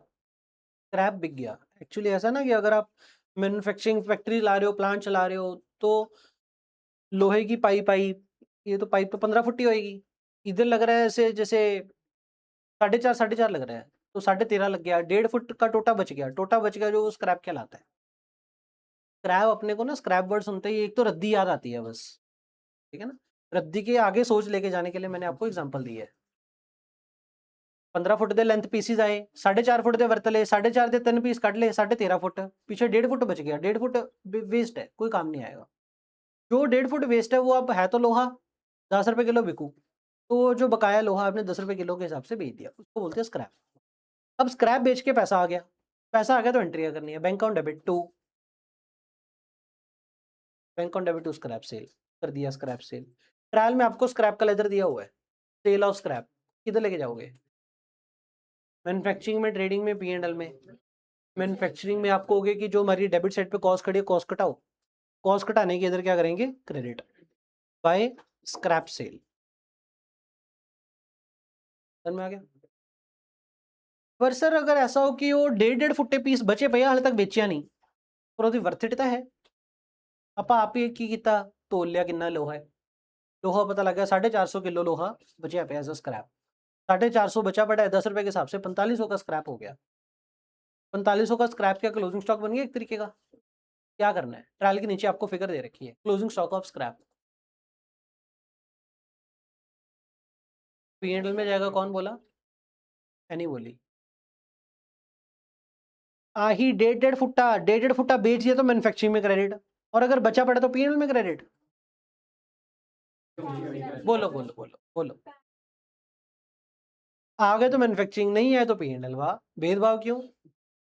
क्रैप बिक गया, एक्चुअली ऐसा ना कि अगर आप मैन्युफैक्चरिंग फैक्ट्री ला रहे हो, प्लांट चला रहे हो, तो लोहे की पाइप आई, ये तो पाइप तो 15 फुट ही होएगी, इधर लग रहा है ऐसे जैसे 4.5 लग रहा है, तो 13.5 लग गया, 1.5 फुट का टोटा बच गया, टोटा बच गया जो स्क्रैप कहलाता है। स्क्रैप अपने को ना, स्क्रैप वर्ड सुनते ही एक तो रद्दी याद आती है बस, ठीक है ना, रद्दी के आगे सोच लेके जाने के लिए मैंने आपको एग्जांपल दी है। 15 फुट दे लेंथ पीसीज आए, 4.5 फुट दे वर्तले, 4.5 दे 3 पीस कट ले, 13.5 फुट, पीछे 1.5 फुट बच गया, 1.5 फुट वेस्ट है, कोई काम नहीं आएगा। जो 1.5 फुट वेस्ट है वो अब है तो लोहा 10 रुपए किलो बिकू, तो जो बकाया लोहा आपने 10 रुपए किलो के हिसाब से बेच दिया, उसको बोलते हैं स्क्रैप। अब स्क्रैप बेच के पैसा आ गया तो एंट्री करनी है, bank on debit to scrap sale, कर दिया स्क्रैप सेल। ट्रायल में आपको स्क्रैप का लेजर दिया हुआ है, सेल ऑफ स्क्रैप किधर लेके जाओगे? मैन्युफैक्चरिंग में, ट्रेडिंग में, P&L में। मैन्युफैक्चरिंग में आपको होगे कि जो हमारी डेबिट साइड पे कॉस्ट खड़ी है, कॉस्ट घटाओ, कॉस्ट घटाने के इधर क्या करेंगे? Credit by scrap sale. समझ में आ गया? पर सर अगर ऐसा हो कि वो 1.5 फुट्टे पीस बचे भैया हाले तक बेचिया नहीं, पर ਉਹਦੀ ਵਰਥਿਟਤਾ ਹੈ। ਆਪਾਂ ਆਪ ਹੀ ਕੀ ਕੀਤਾ, ਤੋਲ ਲਿਆ ਕਿੰਨਾ ਲੋਹਾ ਹੈ, लोहा पता लग गया 450 किलो लोहा बचा पे एज अ स्क्रैप, 450 बचा पड़ा है 10 रुपए के हिसाब से 4500 का स्क्रैप हो गया। 4500 का स्क्रैप क्या क्लोजिंग स्टॉक बन गया एक तरीके का? क्या करना है, ट्रायल के नीचे आपको फिगर दे रखी है, closing stock of scrap. P&L में जाएगा, कौन बोला? एनी बोली। ही 1.5 फुट्टा बेच दिया तो मैन्युफैक्चरिंग में क्रेडिट, और अगर बचा पड़ा तो P&L में क्रेडिट। बोलो बोलो बोलो बोलो। आ गए तो मैन्युफैक्चरिंग, नहीं आए तो P&L। वाह, भेदभाव क्यों?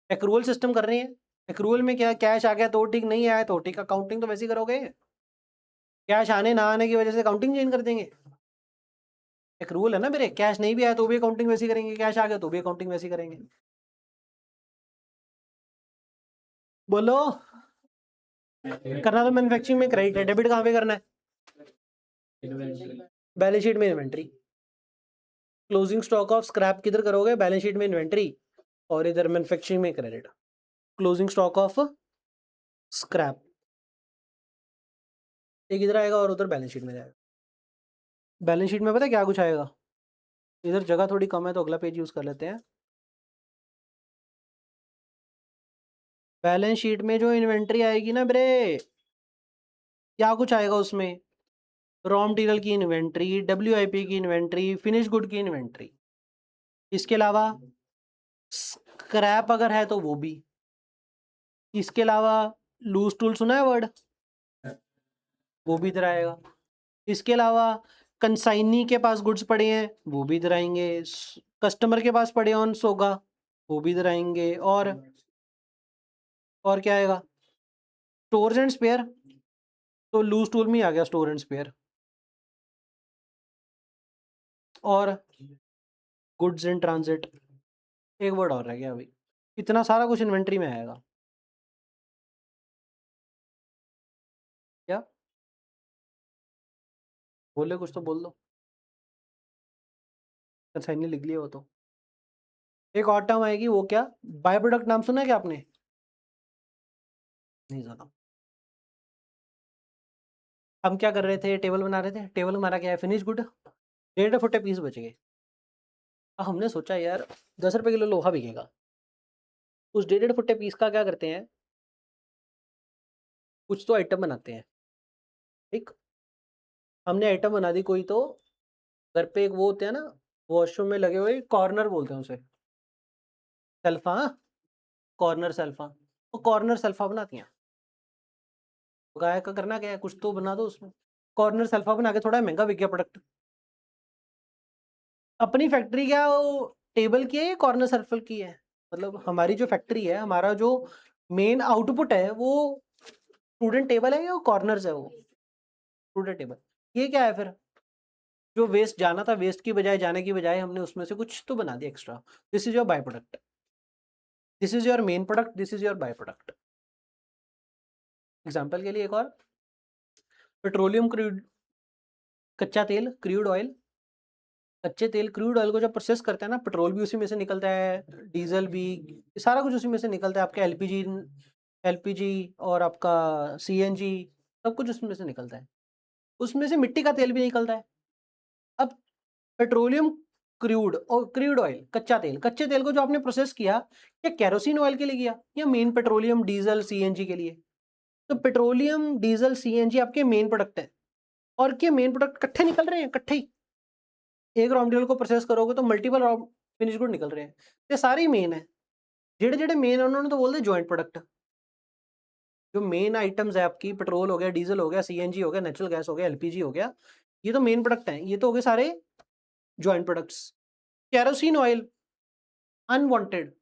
एक्रूअल सिस्टम कर रहे हैं, एक्रूअल में क्या, कैश आ गया तो ठीक, नहीं आया तो ठीक, अकाउंटिंग तो वैसे ही करोगे। कैश आने ना आने की वजह से अकाउंटिंग चेंज कर देंगे? एक्रूअल है ना मेरे, कैश नहीं भी आया तो भी अकाउंटिंग वैसी करेंगे, कैश आ गया तो भी अकाउंटिंग वैसी करेंगे। बोलो। करना तो मैन्युफैक्चरिंग में क्रेडिट है, डेबिट कहाँ पे करना है? बैलेंस शीट में inventory. Closing stock of scrap किधर करोगे? बैलेंस शीट में इन्वेंट्री, और इधर मैन्युफैक्चरिंग में credit. Closing stock of scrap एक इधर आएगा और उधर बैलेंस शीट में जाएगा। बैलेंस शीट में पता है क्या कुछ आएगा? इधर जगह थोड़ी कम है तो अगला पेज यूज कर लेते हैं। बैलेंस शीट में जो इन्वेंट्री आएगी ना ब्रे, क्या कुछ आएगा उसमें? रॉ मटेरियल की इन्वेंट्री, WIP की इन्वेंट्री, फिनिश गुड की इन्वेंट्री, इसके अलावा स्क्रैप अगर है तो वो भी, इसके अलावा लूज टूल सुना है वर्ड, वो भी इधर आएगा। इसके अलावा कंसाइनी के पास गुड्स पड़े हैं वो भी इधर आएंगे, कस्टमर के पास पड़े ऑन सोगा वो भी इधर आएंगे, और क्या आएगा? स्टोर्स एंड स्पेयर, तो लूज टूल में ही आ गया स्टोर एंड स्पेयर, और गुड्स इन ट्रांजिट, एक वर्ड और रह गया अभी। इतना सारा कुछ इन्वेंट्री में आएगा। क्या बोले, कुछ तो बोल दो। कंसाइनी लिख लिया वो तो। एक और टर्म आएगी, वो क्या? बाय प्रोडक्ट, नाम सुना है क्या आपने? नहीं सुना। हम क्या कर रहे थे, टेबल बना रहे थे, टेबल हमारा क्या है? फिनिश गुड, 1.5 फुट्टे पीस बच गए। अब हमने सोचा यार 10 रुपए किलो लोहा बिकेगा, उस 1.5 फुट्टे पीस का क्या करते हैं, कुछ तो आइटम बनाते हैं। ठीक, हमने आइटम बना दी कोई, तो घर पे एक वो होते हैं ना, वॉशरूम में लगे हुए, कॉर्नर बोलते हैं उसे, सेल्फा, कॉर्नर सेल्फा, वो कॉर्नर सेल्फा बनाती हैं। तो गाय का करना क्या है, कुछ तो बना दो उसमें। कॉर्नर सेल्फा बना के थोड़ा महंगा बिक गया प्रोडक्ट। अपनी फैक्ट्री क्या वो टेबल की है या कॉर्नर सर्कल की है? मतलब हमारी जो फैक्ट्री है, हमारा जो मेन आउटपुट है वो स्टूडेंट टेबल है या कॉर्नर है? वो स्टूडेंट टेबल। ये क्या है फिर? जो वेस्ट जाना था, वेस्ट की बजाय, जाने की बजाय हमने उसमें से कुछ तो बना दिया extra. This is your by product, this is your main product, this is your by product. Example के लिए एक और, पेट्रोलियम क्रूड, कच्चा तेल, क्रूड ऑयल, कच्चे तेल क्रूड ऑयल को जब प्रोसेस करते हैं ना, पेट्रोल भी उसी में से निकलता है, डीजल भी, सारा कुछ उसी में से निकलता है। आपका एलपीजी और आपका CNG, सब कुछ उसमें से निकलता है। उसमें से मिट्टी का तेल भी निकलता है। अब पेट्रोलियम क्रूड और क्रूड ऑयल, कच्चा तेल, कच्चे तेल को जो आपने प्रोसेस किया, या कैरोसिन ऑयल के लिए किया, या मेन पेट्रोलियम डीजल CNG के लिए? तो पेट्रोलियम डीजल CNG आपके मेन प्रोडक्ट है, और क्या मेन प्रोडक्ट इकट्ठे निकल रहे हैं? इकट्ठे ही एक रॉ मटेरियल को प्रोसेस करोगे तो मल्टीपल रॉ फिनिश गुड निकल रहे हैं। ये सारे ही मेन है, जेड़े जेड़े मेन है उन्होंने तो बोल दे ज्वाइंट प्रोडक्ट। जो मेन आइटम्स है आपकी, पेट्रोल हो गया, डीजल हो गया, सीएनजी हो गया, नेचुरल गैस हो गया, एलपीजी हो गया, ये तो मेन प्रोडक्ट हैं, ये तो हो गए सारे joint products. Kerosene oil unwanted,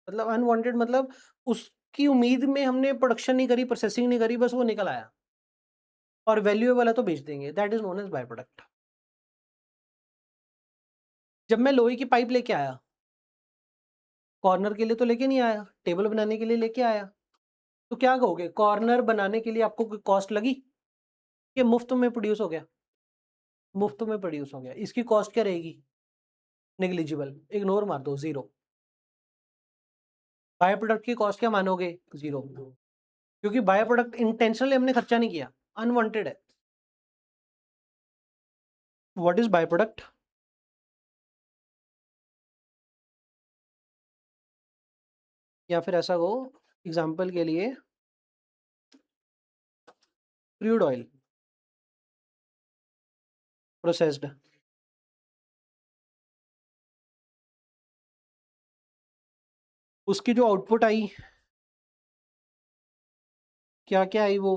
मतलब अनवांटेड मतलब उसकी उम्मीद में हमने प्रोडक्शन नहीं करी, प्रोसेसिंग नहीं करी, बस वो निकल आया और वैल्यूएबल है तो बेच देंगे, that is known as by product. जब मैं लोहे की पाइप लेके आया, कॉर्नर के लिए तो लेके नहीं आया, टेबल बनाने के लिए लेके आया, तो क्या कहोगे, कॉर्नर बनाने के लिए आपको कोई कॉस्ट लगी कि मुफ्त में प्रोड्यूस हो गया? मुफ्त में प्रोड्यूस हो गया, इसकी कॉस्ट क्या रहेगी? नेग्लिजिबल, इग्नोर मार दो, जीरो। बाय प्रोडक्ट की कॉस्ट क्या मानोगे? जीरो, क्योंकि बाय प्रोडक्ट इंटेंशनली हमने खर्चा नहीं किया, अनवांटेड है। What is by product? या फिर ऐसा हो, एग्जांपल के लिए क्रूड ऑयल प्रोसेस्ड, उसकी जो आउटपुट आई, क्या क्या आई वो?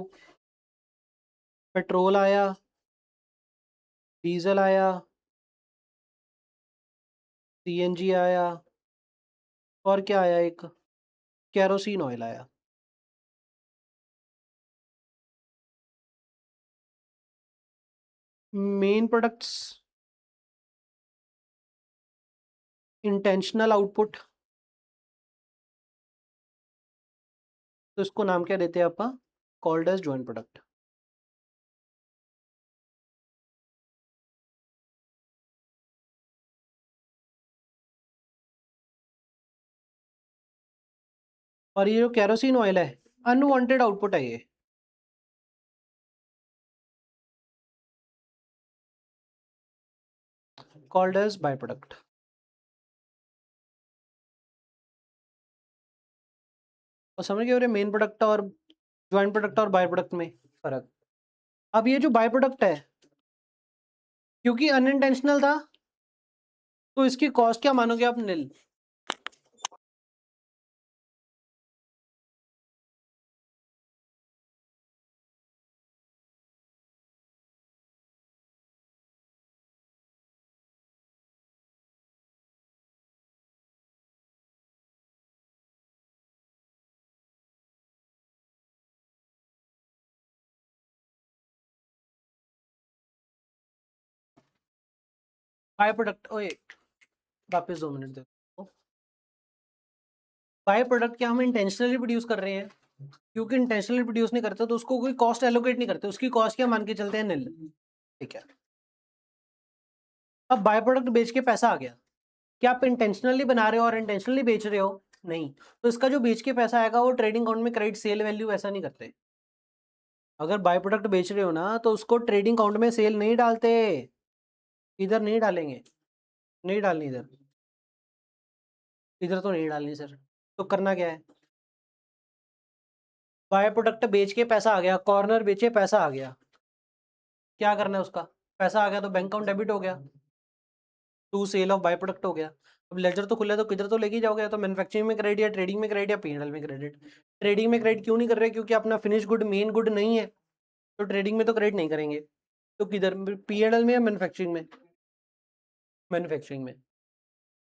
पेट्रोल आया, डीजल आया, सीएनजी आया, और क्या आया, एक केरोसिन ऑयल आया। मेन प्रोडक्ट्स, इंटेंशनल आउटपुट, तो इसको नाम क्या देते हैं आप? Called as joint product. और ये जो केरोसिन ऑयल है, अनवांटेड आउटपुट है ये, कॉल्ड एज बाय प्रोडक्ट। और समझ गए मेरे मेन प्रोडक्ट और ज्वाइंट प्रोडक्ट और बाय प्रोडक्ट में फर्क। अब ये जो बाय प्रोडक्ट है, क्योंकि अनइंटेंशनल था, तो इसकी कॉस्ट क्या मानोगे आप? नील। बाय प्रोडक्ट, ओए वापस 2 मिनट दे। बाय प्रोडक्ट क्या हम इंटेंशनली प्रोड्यूस कर रहे हैं? क्योंकि इंटेंशनली प्रोड्यूस नहीं करते तो उसको कोई कॉस्ट एलोकेट नहीं करते, उसकी कॉस्ट क्या मान के चलते हैं? नील। ठीक है। अब बाय प्रोडक्ट बेच के पैसा आ गया, क्या आप इंटेंशनली बना रहे हो और इंटेंशनली बेच रहे हो? नहीं। तो इसका जो बेच के पैसा आएगा वो ट्रेडिंग अकाउंट में क्रेडिट सेल वैल्यू ऐसा नहीं करते। अगर बाय प्रोडक्ट बेच रहे हो ना तो उसको ट्रेडिंग अकाउंट में सेल नहीं डालते, इधर नहीं डालेंगे, नहीं डालनी इधर, इधर तो नहीं डालनी सर। तो करना क्या है, बाय प्रोडक्ट बेच के पैसा आ गया, कॉर्नर बेचे पैसा आ गया, क्या करना है उसका? पैसा आ गया तो बैंक अकाउंट डेबिट हो गया, to sale of by product हो गया। अब लेजर तो खुला है तो किधर तो लेके ही जाओगे, या तो मैन्युफैक्चरिंग में क्रेडिट, या ट्रेडिंग में क्रेडिट, या पीएनएल में क्रेडिट। ट्रेडिंग में क्रेडिट क्यों नहीं कर रहे? क्योंकि अपना फिनिश गुड मेन गुड नहीं है, तो ट्रेडिंग में तो क्रेडिट नहीं करेंगे। तो किधर, पीएनएल में या मैन्युफैक्चरिंग में? मैन्युफैक्चरिंग में।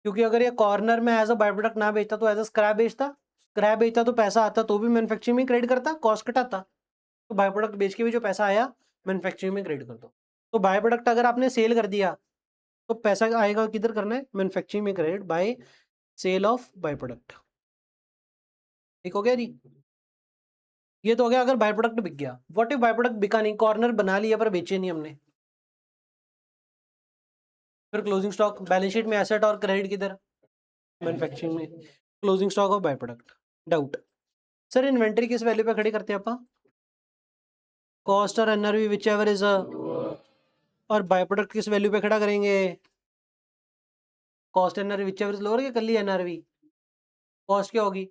क्योंकि अगर ये कॉर्नर में एज अ बाय प्रोडक्ट ना बेचता तो एज अ स्क्रैप बेचता, स्क्रैप बेचता तो पैसा आता तो भी मैन्युफैक्चरिंग में क्रेडिट करता, कॉस्ट घटाता। तो बाय प्रोडक्ट बेच के भी जो पैसा आया मैन्युफैक्चरिंग में क्रेडिट कर दो। तो बाय प्रोडक्ट अगर आपने सेल कर दिया तो पैसा आएगा किधर करना है? मैन्युफैक्चरिंग में credit by sale of by product. ठीक हो गया जी? ये तो हो गया अगर बाय प्रोडक्ट बिक गया। व्हाट इफ बाय प्रोडक्ट बिका नहीं, कॉर्नर बना लिया पर बेचे नहीं हमने? फिर क्लोजिंग स्टॉक, बैलेंस शीट में एसेट और क्रेडिट किधर? मैन्युफैक्चरिंग में। Closing stock of by product. Doubt sir, inventory किस वैल्यू पे खड़ी करते हैं आप? कॉस्ट और एनआरवी विच एवर इज और बाय प्रोडक्ट किस वैल्यू पे खड़ा करेंगे? Cost NRV which ever is lower या कल एनआरवी? कॉस्ट क्या होगी?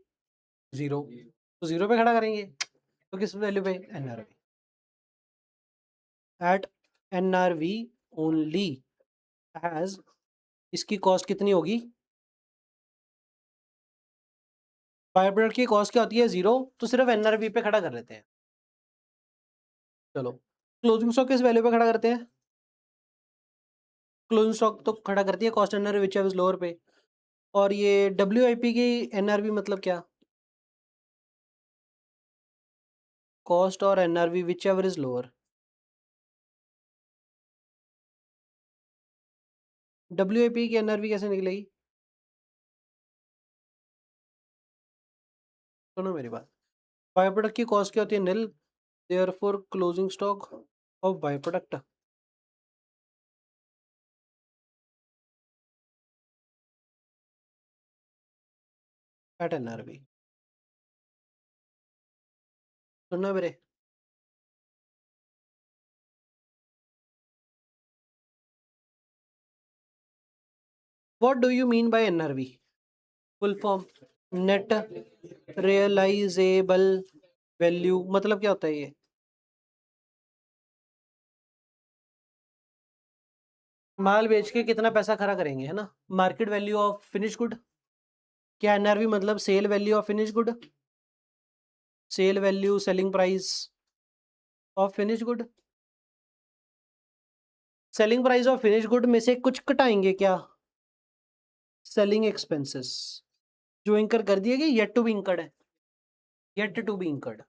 जीरो, तो जीरो पे खड़ा करेंगे। तो किस वैल्यू पे? NRV. At NRV only as, इसकी कॉस्ट कितनी होगी? बाय प्रोडक्ट की कॉस्ट क्या होती है 0, तो सिर्फ एनआरवी पे खड़ा कर लेते हैं। चलो क्लोजिंग स्टॉक किस वैल्यू पे खड़ा करते हैं? क्लोजिंग स्टॉक तो खड़ा करती है cost NRV which is lower पे। और ये डब्ल्यूआईपी की एनआरवी मतलब क्या? कॉस्ट और NRV which ever is lower. WIP की एनआरवी कैसे निकलेगी? सुनो मेरी बात। बाय प्रोडक्ट की कॉस्ट क्या होती है? Nil. Therefore closing stock of by product at NRV. सुनना मेरे। What do you mean by NRV? Full form net realisable value, मतलब क्या होता है ये? माल बेच के कितना पैसा खरा करेंगे, है ना। Market value of finish good. क्या एनआरवी मतलब sale value of finish good? Sale value, selling price of finish good. Selling price of finish good में से कुछ घटाएंगे क्या? सेलिंग एक्सपेंसेस जो इंकर कर दिए गए, येट टू बी इंकर्ड है, yet to be incurred.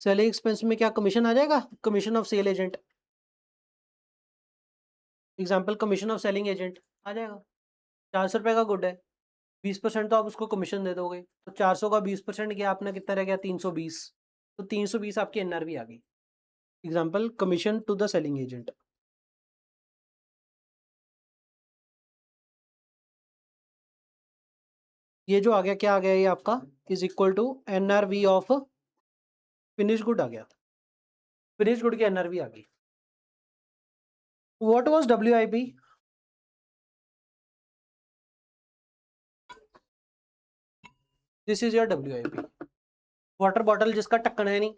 Selling expense में क्या कमीशन आ जाएगा? Commission of sale agent. Example commission of selling agent आ जाएगा। 400 रुपए का गुड है, 20% तो आप उसको कमीशन दे दोगे, तो 400 का 20% किया आपने, कितना रह गया? 320। तो 320 आपकी एनआरवी आ गई। Example commission to the selling agent. ये जो आ गया, क्या आ गया ये आपका? Is equal to NRV of finish good आ गया। फिनिश गुड की एनआरवी आ गई। What was WIP? This is your WIP. Water bottle जिसका ढक्कन है नहीं,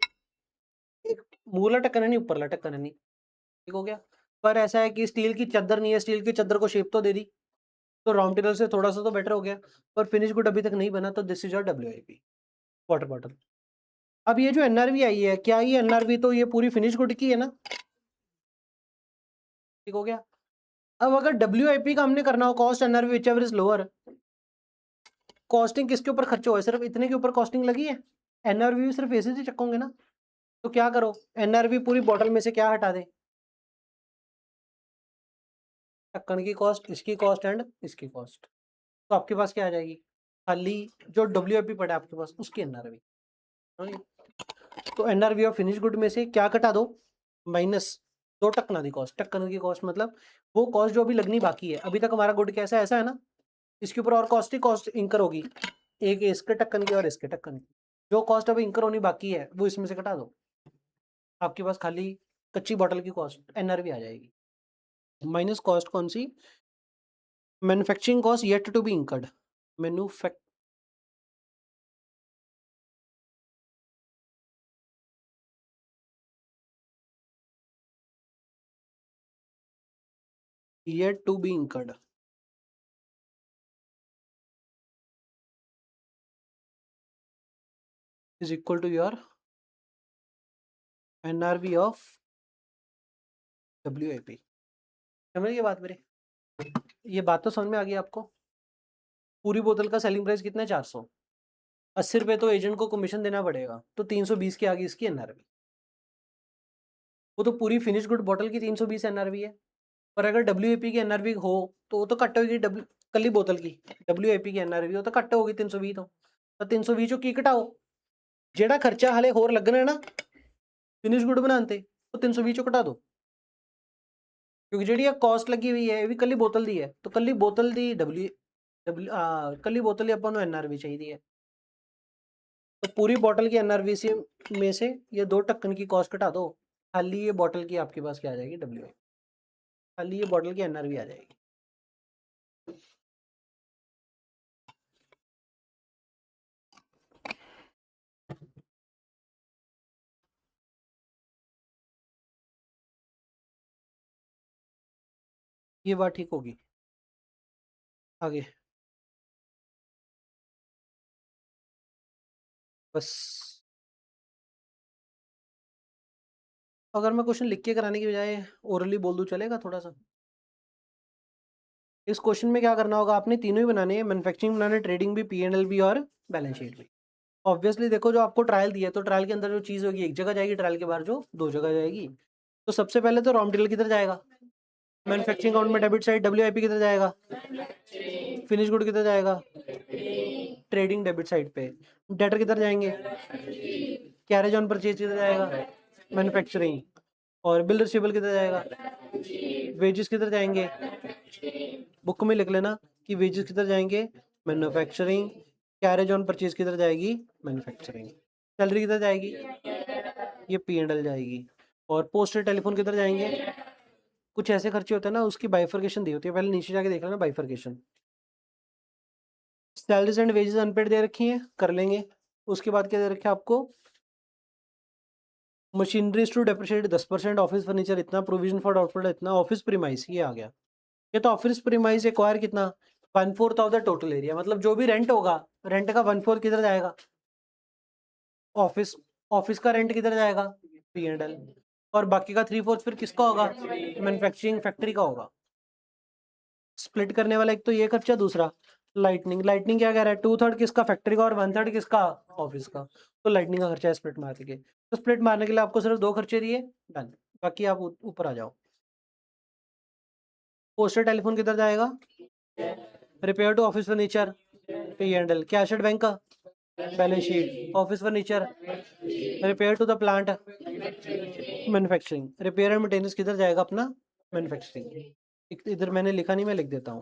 एक मूला ढक्कन है नहीं, ऊपरला ढक्कन है नहीं, ठीक हो गया। पर ऐसा है कि स्टील की चद्दर नहीं है, स्टील की चद्दर को शेप तो दे दी, तो रॉ मटेरियल से थोड़ा सा तो बेटर हो गया, पर फिनिश गुड अभी तक नहीं बना, तो this is your WIP water bottle. अब ये जो एनआरवी आई है, क्या ये एनआरवी तो ये पूरी फिनिश गुड की है ना, ठीक हो गया। अब अगर डब्ल्यूआईपी का हमने करना हो, cost NRV which ever is lower, costing किसके ऊपर खर्च हुआ है? सिर्फ इतने के ऊपर कॉस्टिंग लगी है, एनआरवी भी सिर्फ ऐसे ही चक्कोगे ना। तो क्या करो, एनआरवी पूरी बॉटल में से क्या हटा दे? ढक्कन की कॉस्ट, इसकी कॉस्ट एंड इसकी कॉस्ट, तो आपके पास क्या आ जाएगी? खाली जो डब्ल्यूआईपी पड़ा है आपके पास, उसकी एनआरवी। तो एनआरवी ऑफ फिनिश गुड में से क्या घटा दो? माइनस दो ढक्कना दी कॉस्ट। ढक्कन की कॉस्ट मतलब वो कॉस्ट जो अभी लगनी बाकी है। अभी तक हमारा गुड कैसा ऐसा है ना, इसके ऊपर और कॉस्ट ही कॉस्ट इंकर होगी, एक इसके ढक्कन की और इसके ढक्कन की। जो कॉस्ट अभी इंकर होनी बाकी है वो इसमें से घटा दो, आपके पास खाली कच्ची बॉटल की कॉस्ट एनआरवी आ जाएगी। माइनस कॉस्ट कौन सी? Manufacturing cost yet to be incurred. Manufacture yet to be incurred is equal to your NRV of WIP. समझ गए बात मेरे? ये बात तो समझ में आ गई आपको? पूरी बोतल का सेलिंग प्राइस कितना है? 400। 80 रुपए तो एजेंट को कमीशन देना पड़ेगा, तो 320 की आ गई इसकी एनआरवी। वो तो पूरी फिनिश गुड बॉटल की 320 एनआरवी है। पर अगर डब्ल्यूएपी की एनआरवी हो तो वो तो कट होगी, डब्ल्यू कली बोतल की डब्ल्यूएपी की एनआरवी हो तो कट होगी 320। तो 320 चो की घटाओ, जेड़ा खर्चा हाले होर लगना है ना फिनिश गुड बनाते, तो 320 चो घटा दो, क्योंकि जी कॉस्ट लगी हुई है ये भी कली बोतल दी है, तो कली बोतल दी डब्ल्यू डब्ल्यू कली बोतल ही अपन एनआरवी चाहिए है। तो पूरी बॉटल की एनआरवी से में से ये दो ढक्कन की कॉस्ट घटा दो, खाली ये बॉटल की आपके पास क्या आ जाएगी? डब्ल्यू। खाली ये बॉटल की एनआरवी आ जाएगी। ये बात ठीक होगी। आगे बस। अगर मैं क्वेश्चन लिख के कराने की बजाय ओरली बोल दूं चलेगा थोड़ा सा? इस क्वेश्चन में क्या करना होगा, आपने तीनों ही बनाने हैं, मैन्युफैक्चरिंग बनाने, ट्रेडिंग भी, P&L भी और बैलेंस शीट भी। ऑब्वियसली देखो, जो आपको ट्रायल दिया है तो ट्रायल के अंदर जो चीज़ होगी एक जगह जाएगी, ट्रायल के बाहर जो दो जगह जाएगी। तो सबसे पहले तो रॉ मटेरियल किधर जाएगा, मैन्युफैक्चरिंग अकाउंट में डेबिट साइड WIP किधर जाएगा, फिनिश गुड किधर जाएगा, ट्रेडिंग डेबिट साइड पे। डेटर किधर जाएंगे, कैरेज ऑन परचेज किधर जाएगा, मैन्युफैक्चरिंग। और बिल रिसीवेबल किधर जाएगा, वेजेस किधर जाएंगे, बुक में लिख लेना कि वेजेस किधर जाएंगे, मैन्युफैक्चरिंग। कैरेज ऑन परचेज किधर जाएगी, मैन्युफैक्चरिंग। सैलरी किधर जाएगी, ये P&L जाएगी। और पोस्टल टेलीफोन किधर जाएंगे। कुछ ऐसे खर्चे होते हैं ना, उसकी बाइफर्केशन दी होती है, पहले नीचे जाके देख लेना bifurcation. Salaries and wages unpaid दे रखी हैं, कर लेंगे। उसके बाद क्या दे रखा है आपको, machineries to depreciate 10%, office furniture इतना, प्रोविजन फॉर आउटपुट इतना, ऑफिस प्रीमाइस ये आ गया। ये तो ऑफिस प्रीमाइस एक्वायर कितना, 1/4 ऑफ द टोटल एरिया, मतलब जो भी रेंट होगा, रेंट का 1/4 किधर जाएगा, ऑफिस। ऑफिस का रेंट किधर जाएगा, P&L। और बाकी का 3/4 फिर किसका होगा, मैन्युफैक्चरिंग फैक्ट्री का होगा। स्प्लिट करने वाला एक तो ये खर्चा, दूसरा लाइटनिंग। लाइटनिंग क्या कह रहा है, 2/3 किसका, फैक्ट्री का, और 1/3 किसका, ऑफिस का। तो लाइटनिंग का खर्चा है स्प्लिट मारने के। तो स्प्लिट मारने के लिए आपको सिर्फ 2 खर्चे दिए, डन। बाकी आप ऊपर आ जाओ। पोस्टर टेलीफोन किधर जाएगा, repair to office furniture, P&L। Cash at bank का, balance sheet. Office furniture, repair to the plant, manufacturing. Repair and maintenance किधर जाएगा अपना, मैन्युफैक्चरिंग। इधर मैंने लिखा नहीं, मैं लिख देता हूँ,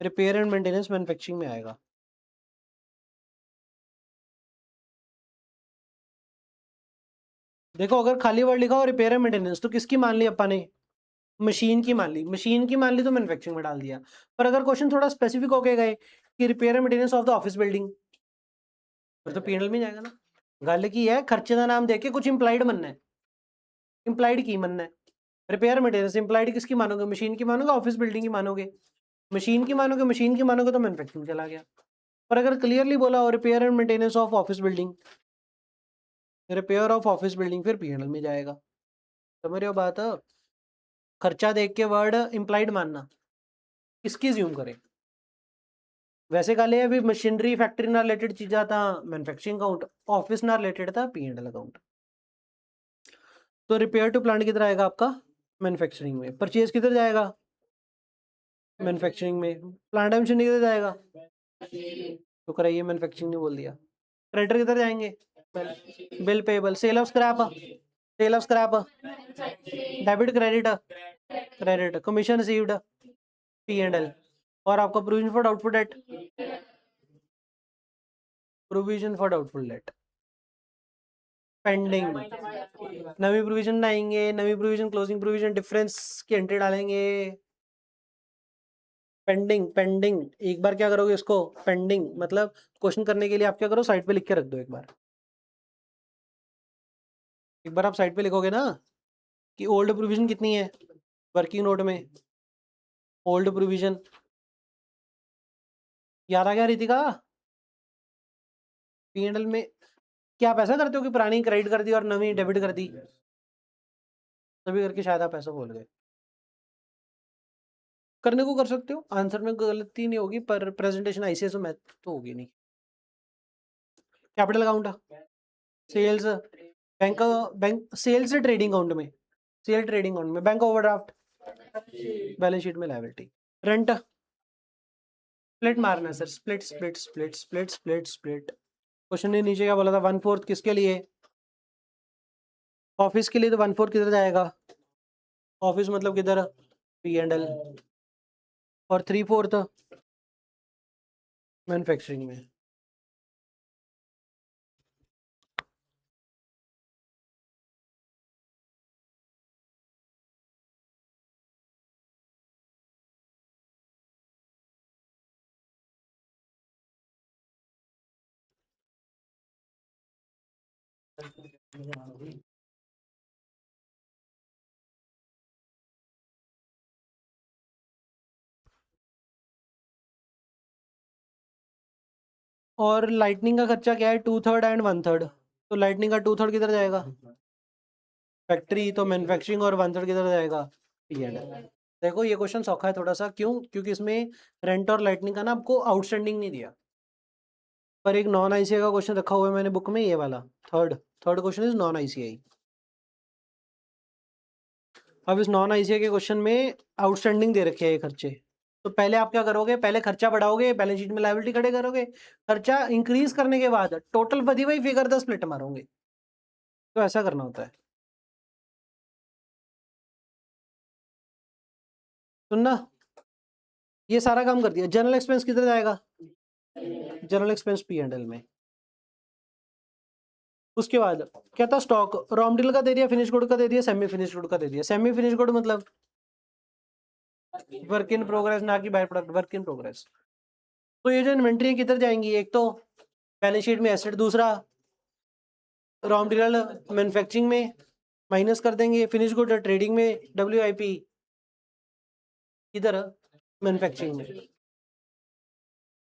रिपेयर एंड मेंटेनेंस मैन्युफैक्चरिंग में आएगा। देखो, अगर खाली वर्ड लिखा हो रिपेयर एंड मेंटेनेंस तो किसकी मान ली अपा ने, मशीन की मान ली। मशीन की मान ली तो मैन्युफैक्चरिंग में डाल दिया। पर अगर क्वेश्चन थोड़ा स्पेसिफिक होके गए कि repair and maintenance of the office building, फिर तो P&L में जाएगा ना। गल की है, खर्चे का नाम देके कुछ इंप्लाइड मनना है, इंप्लाइड की मनना है। रिपेयर मेंटेनेंस इंप्लाइड किसकी मानोगे, मशीन की मानोगे, ऑफिस बिल्डिंग की मानोगे। मशीन की मानोगे, मशीन की मानोगे तो मैन्युफैक्चरिंग चला गया। पर अगर क्लियरली बोला हो repair and maintenance of office building, repair of office building, फिर P&L में जाएगा। समझ रहे हो बात। खर्चा देख के वर्ड इंप्लाइड मानना, किसकी ज्यूम करें। वैसे कह अभी मशीनरी फैक्ट्री ना रिलेटेड चीज़ा था मैन्युफैक्चरिंग अकाउंट, ऑफिस ना रिलेटेड था P&L अकाउंट। तो रिपेयर टू प्लांट किधर आएगा आपका, मैन्युफैक्चरिंग में। परचेज किधर जाएगा, मैन्युफैक्चरिंग में। प्लांट एंड मशीनरी किधर जाएगा, तो कराइए, मैन्युफैक्चरिंग ने बोल दिया। क्रेडिटर किधर जाएंगे, bill payable. Sale of scrap, sale of scrap, debit credit, credit. Commission received, P&L। और आपका provision for doubtful debt, provision for doubtful debt pending. नवी प्रोविजन आएंगे, नवी प्रोविजन, क्लोजिंग प्रोविजन, डिफरेंस की एंट्री डालेंगे। Pending, pending. एक बार क्या करोगे इसको, पेंडिंग मतलब क्वेश्चन करने के लिए आप क्या करो, साइड पे लिख के रख दो। एक बार आप साइड पे लिखोगे ना कि ओल्ड प्रोविजन कितनी है, वर्किंग नोट में ओल्ड प्रोविजन। याद आ गया रितिका, P&L में क्या आप ऐसा करते हो कि पुरानी क्रेडिट कर दी और नवी डेबिट कर दी, तभी करके शायद आप ऐसा बोल गए। करने को कर सकते हो, आंसर में गलती नहीं होगी, पर प्रेजेंटेशन ICS में तो होगी नहीं। Capital account, sales, bank, bank sales से ट्रेडिंग अकाउंट में, सेल ट्रेडिंग अकाउंट में। बैंक ओवरड्राफ्ट, बैलेंस शीट में लायबिलिटी। रेंट, स्प्लिट मारना है sir, split split split split split split. Question ने नीचे क्या बोला था, 1/4 किसके लिए, ऑफिस के लिए। तो 1/4 किधर जाएगा, ऑफिस मतलब किधर, P&L। और 3/4 मैन्युफैक्चरिंग में। और लाइटनिंग का खर्चा क्या है 2/3 एंड 1/3, तो लाइटनिंग का 2/3 किधर जाएगा फैक्ट्री, तो मैन्युफैक्चरिंग और 1/3 किधर जाएगा P&L। देखो ये क्वेश्चन सौखा है थोड़ा सा, क्यों? क्योंकि इसमें रेंट और लाइटनिंग का ना आपको आउटस्टैंडिंग नहीं दिया, पर एक नॉन आईसीआई का क्वेश्चन रखा हुआ है मैंने बुक में, ये वाला third question is non ICI. अब इस नॉन आईसीआई के क्वेश्चन में आउटस्टैंडिंग दे रखे हैं ये खर्चे, तो पहले आप क्या करोगे, पहले खर्चा बढ़ाओगे, बैलेंस शीट में लायबिलिटी खड़े करोगे, खर्चा इंक्रीज करने के बाद टोटल बची हुई फिगर 10 स्प्लिट मारोगे, तो ऐसा करना होता है। सुनना, ये सारा काम कर दिया, जनरल एक्सपेंस किधर जाएगा, जनरल एक्सपेंस P&L में। उसके बाद क्या था, स्टॉक रॉ मटेरियल का दे दिया, फिनिश गुड का दे दिया, सेमी फिनिश गुड का दे दिया। सेमी फिनिश गुड मतलब वर्क इन प्रोग्रेस, ना कि by product, work in progress. तो ये जो इन्वेंट्री है किधर जाएंगी, एक तो बैलेंस शीट में एसेट, दूसरा रॉ मटेरियल मैन्युफैक्चरिंग में माइनस कर देंगे, फिनिश गुड ट्रेडिंग में, WIP इधर मैन्युफैक्चरिंग में।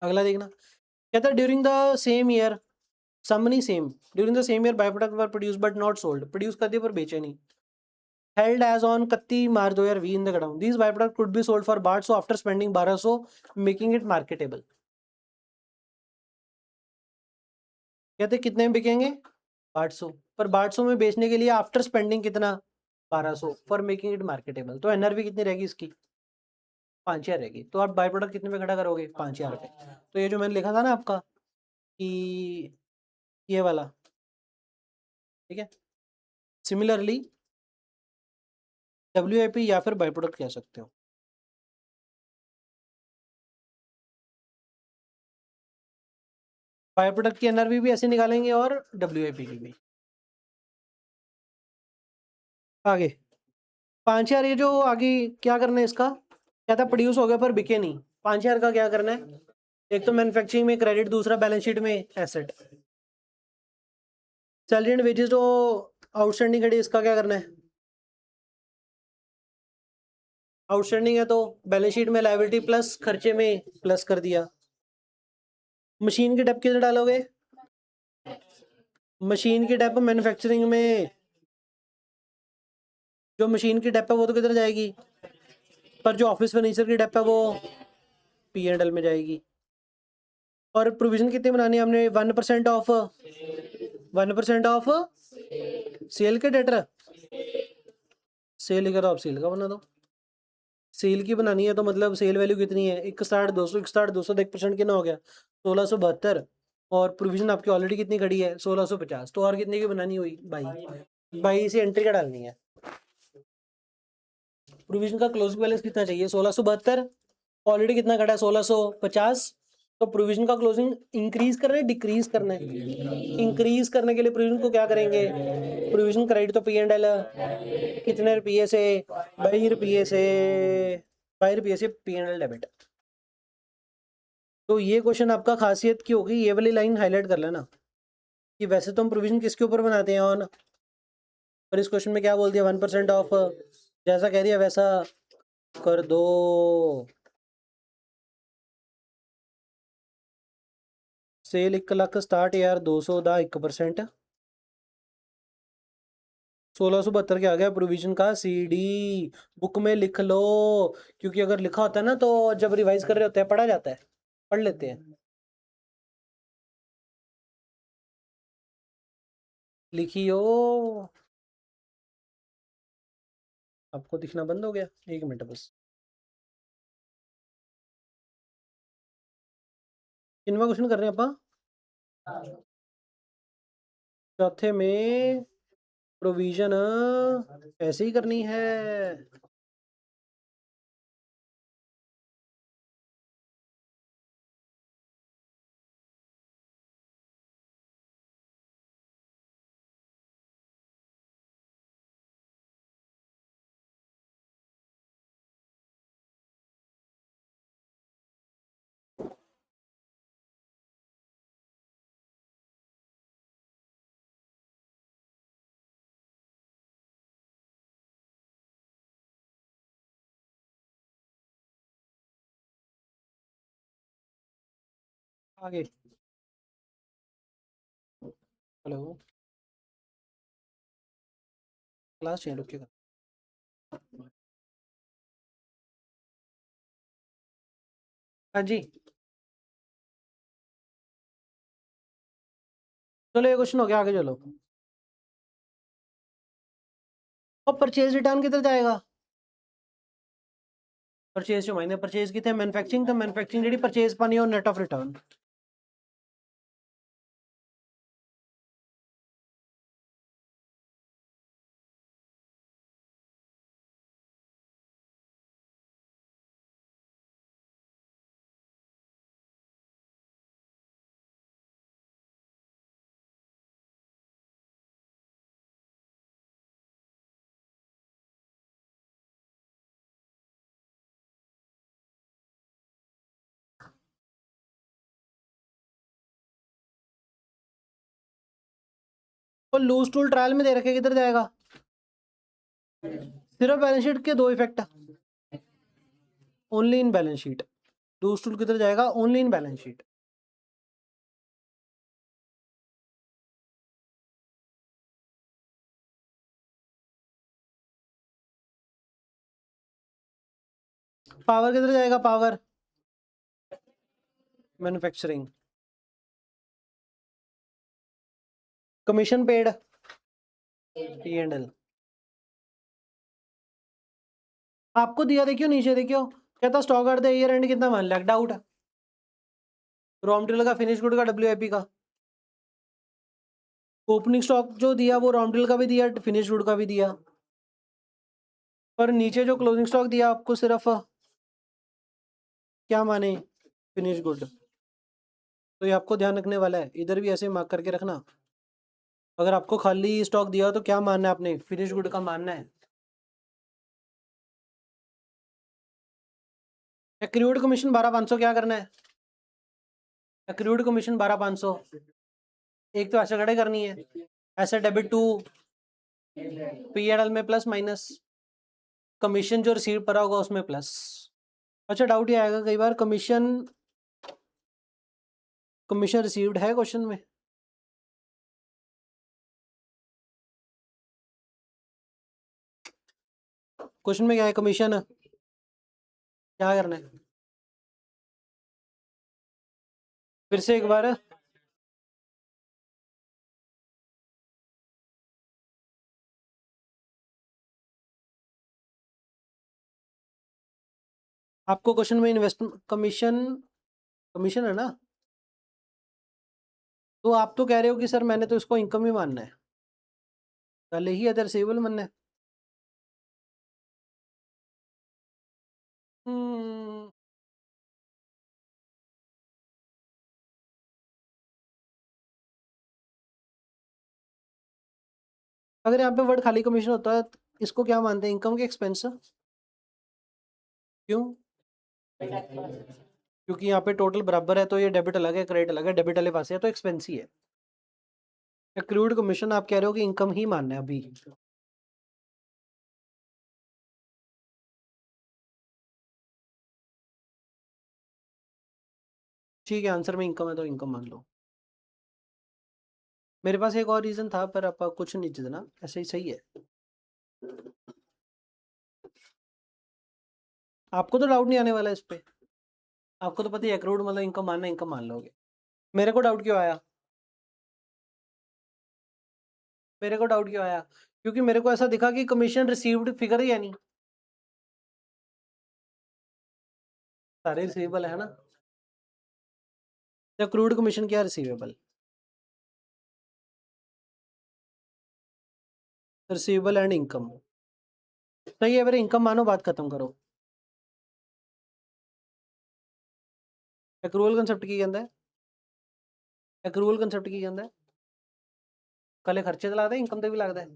अगला देखना, कहता है ड्यूरिंग द सेम ईयर, सम नहीं same, during the same year by product were produce but not sold, produce कर दिए पर बेचे नहीं, held as on 31 March 2020 in the godown. These byproducts could be sold for BART, so after spending 1200 making it marketable. कहते कितने में बिकेंगे 800, पर 800 में बेचने के लिए आफ्टर स्पेंडिंग कितना 1200 फॉर मेकिंग इट मार्केटेबल, तो NRV कितनी रहेगी इसकी 5000 रहेगी। तो आप बाय प्रोडक्ट कितने में खड़ा करोगे 5000 पे। तो ये जो मैंने लिखा था ना आपका कि ये वाला, ठीक है, सिमिलरली WIP या फिर बाय प्रोडक्ट कह सकते हो। बाय प्रोडक्ट की NRV भी ऐसे निकालेंगे और WIP की भी। आगे 5000, ये जो आगे क्या करना है इसका, क्या था प्रोड्यूस हो गया पर बिके नहीं, 5000 का क्या करना है, एक तो मैन्युफैक्चरिंग में क्रेडिट, दूसरा बैलेंस शीट में एसेट। सैलरी एंड वेजेस जो आउटस्टैंडिंग है इसका क्या करना है, आउटस्टैंडिंग है तो बैलेंस शीट में लायबिलिटी प्लस खर्चे में प्लस कर दिया। मशीन की डेप किधर डालोगे, मशीन की डेप मैन्युफैक्चरिंग में, जो मशीन की डेप है वो तो किधर जाएगी, पर जो ऑफिस फर्नीचर की डेप है वो P&L में जाएगी। और प्रोविजन कितनी बनानी है हमने, 1% ऑफ, 1% ऑफ सेल के डेटर, सेल लिखा तो आप सेल का बना दो, सेल की बनानी है तो मतलब सेल वैल्यू कितनी है 61,200, 61,200 1% कितना हो गया 1672, और प्रोविजन आपकी ऑलरेडी कितनी खड़ी है 1650, तो और कितने की बनानी हुई 22 से एंट्री का डालनी है। प्रोविजन का क्लोजिंग बैलेंस कितना चाहिए 1672, ऑलरेडी कितना खड़ा है 1650, तो प्रोविजन का क्लोजिंग इंक्रीज करना है डिक्रीज करना है, इंक्रीज करने के लिए प्रोविजन को क्या करेंगे, प्रोविजन क्रेडिट तो P&L कितने रुपये से 22 रुपये से, 22 रुपये से P&L डेबिट। तो ये क्वेश्चन आपका खासियत की होगी, ये वाली लाइन हाईलाइट कर लेना कि वैसे तो हम प्रोविजन किसके ऊपर बनाते हैं ऑन, पर इस क्वेश्चन में क्या बोल दिया 1% ऑफ, जैसा कह दिया वैसा कर दो। सेल 1 लाख स्टार्ट यार 200 दा 1%, 1672 के आ गया प्रोविजन का CD, बुक में लिख लो, क्योंकि अगर लिखा होता है ना तो जब रिवाइज कर रहे होते हैं पढ़ा जाता है, पढ़ लेते हैं। लिखियो, आपको दिखना बंद हो गया, 1 मिनट बस। किनवा क्वेश्चन कर रहे हैं अपन, चौथे में प्रोविजन ऐसे ही करनी है। आगे हेलो, क्लास चेंज रुकिएगा। हाँ जी, चलो ये क्वेश्चन हो गया, आगे चलो। अब परचेज रिटर्न किधर जाएगा? परचेज जो मायने परचेज कितने मैन्युफैक्चरिंग, तो मैन्युफैक्चरिंग ਜਿਹੜੀ परचेज पानी और नेट ऑफ रिटर्न। और लूज टूल ट्रायल में दे रखे किधर जाएगा? सिर्फ बैलेंस शीट के दो effect, only in balance sheet. Loose tool किधर जाएगा? Only in balance sheet. Power किधर जाएगा? Power manufacturing. Commission paid P&L। आपको दिया, देखियो नीचे देखियो, कहता stock at the year end कितना मान लिया, डाउट है। रॉ मटेरियल का, फिनिश गुड का, WIP का। ओपनिंग स्टॉक जो दिया वो रॉ मटेरियल का भी दिया, फिनिश गुड का भी दिया, पर नीचे जो क्लोजिंग स्टॉक दिया आपको सिर्फ क्या माने, फिनिश गुड। तो ये आपको ध्यान रखने वाला है, इधर भी ऐसे मार्क करके रखना। अगर आपको खाली स्टॉक दिया हो तो क्या मानना है आपने, फिनिश गुड का मानना है। एक्रूड कमीशन 12,500 क्या करना है? एक्रूड कमीशन 12,500, एक तो ऐसे खड़े करनी है, ऐसे डेबिट टू P&L में प्लस माइनस, कमीशन जो रिसीव करा होगा उसमें प्लस। अच्छा डाउट ये आएगा कई बार, कमीशन रिसीव्ड है क्वेश्चन में? क्वेश्चन में क्या है, कमीशन क्या करना है? फिर से एक बार, आपको क्वेश्चन में इन्वेस्टमेंट कमीशन है ना, तो आप तो कह रहे हो कि सर मैंने तो इसको इनकम ही मानना है, पहले ही अदर रिसीवेबल मानना है। हम्म, अगर यहाँ पे वर्ड खाली कमीशन होता है तो इसको क्या मानते हैं, इनकम के एक्सपेंस? क्यों? क्योंकि यहाँ पे टोटल बराबर है, तो ये डेबिट अलग है, क्रेडिट अलग है, डेबिट वाले पास है तो एक्सपेंस ही है। एक्रूड कमीशन आप कह रहे हो कि इनकम ही मानना है अभी। ठीक है, आंसर में इनकम है तो इनकम मान लो। मेरे पास एक और रीजन था पर आप कुछ नहीं जितना, ऐसे ही सही है। आपको तो डाउट नहीं आने वाला इस पे, आपको तो पता ही एक्रूड मतलब इनकम मानना, इनकम मान लोगे। मेरे को डाउट क्यों आया? मेरे को डाउट क्यों आया? क्योंकि मेरे को ऐसा दिखा कि कमीशन रिसीव्ड फिगर ही है नहीं, सारे रिसीवेबल है ना, तो क्रूड कमीशन क्या रिसीवेबल? रिसीवेबल एंड इनकम, सही है। फिर इनकम मानो, बात खत्म करो। एक्रूअल कंसेप्ट की कहता है, एक्रूअल कंसेप्ट की कहता है कल खर्चे तो लगता है, इनकम तो भी लगता है,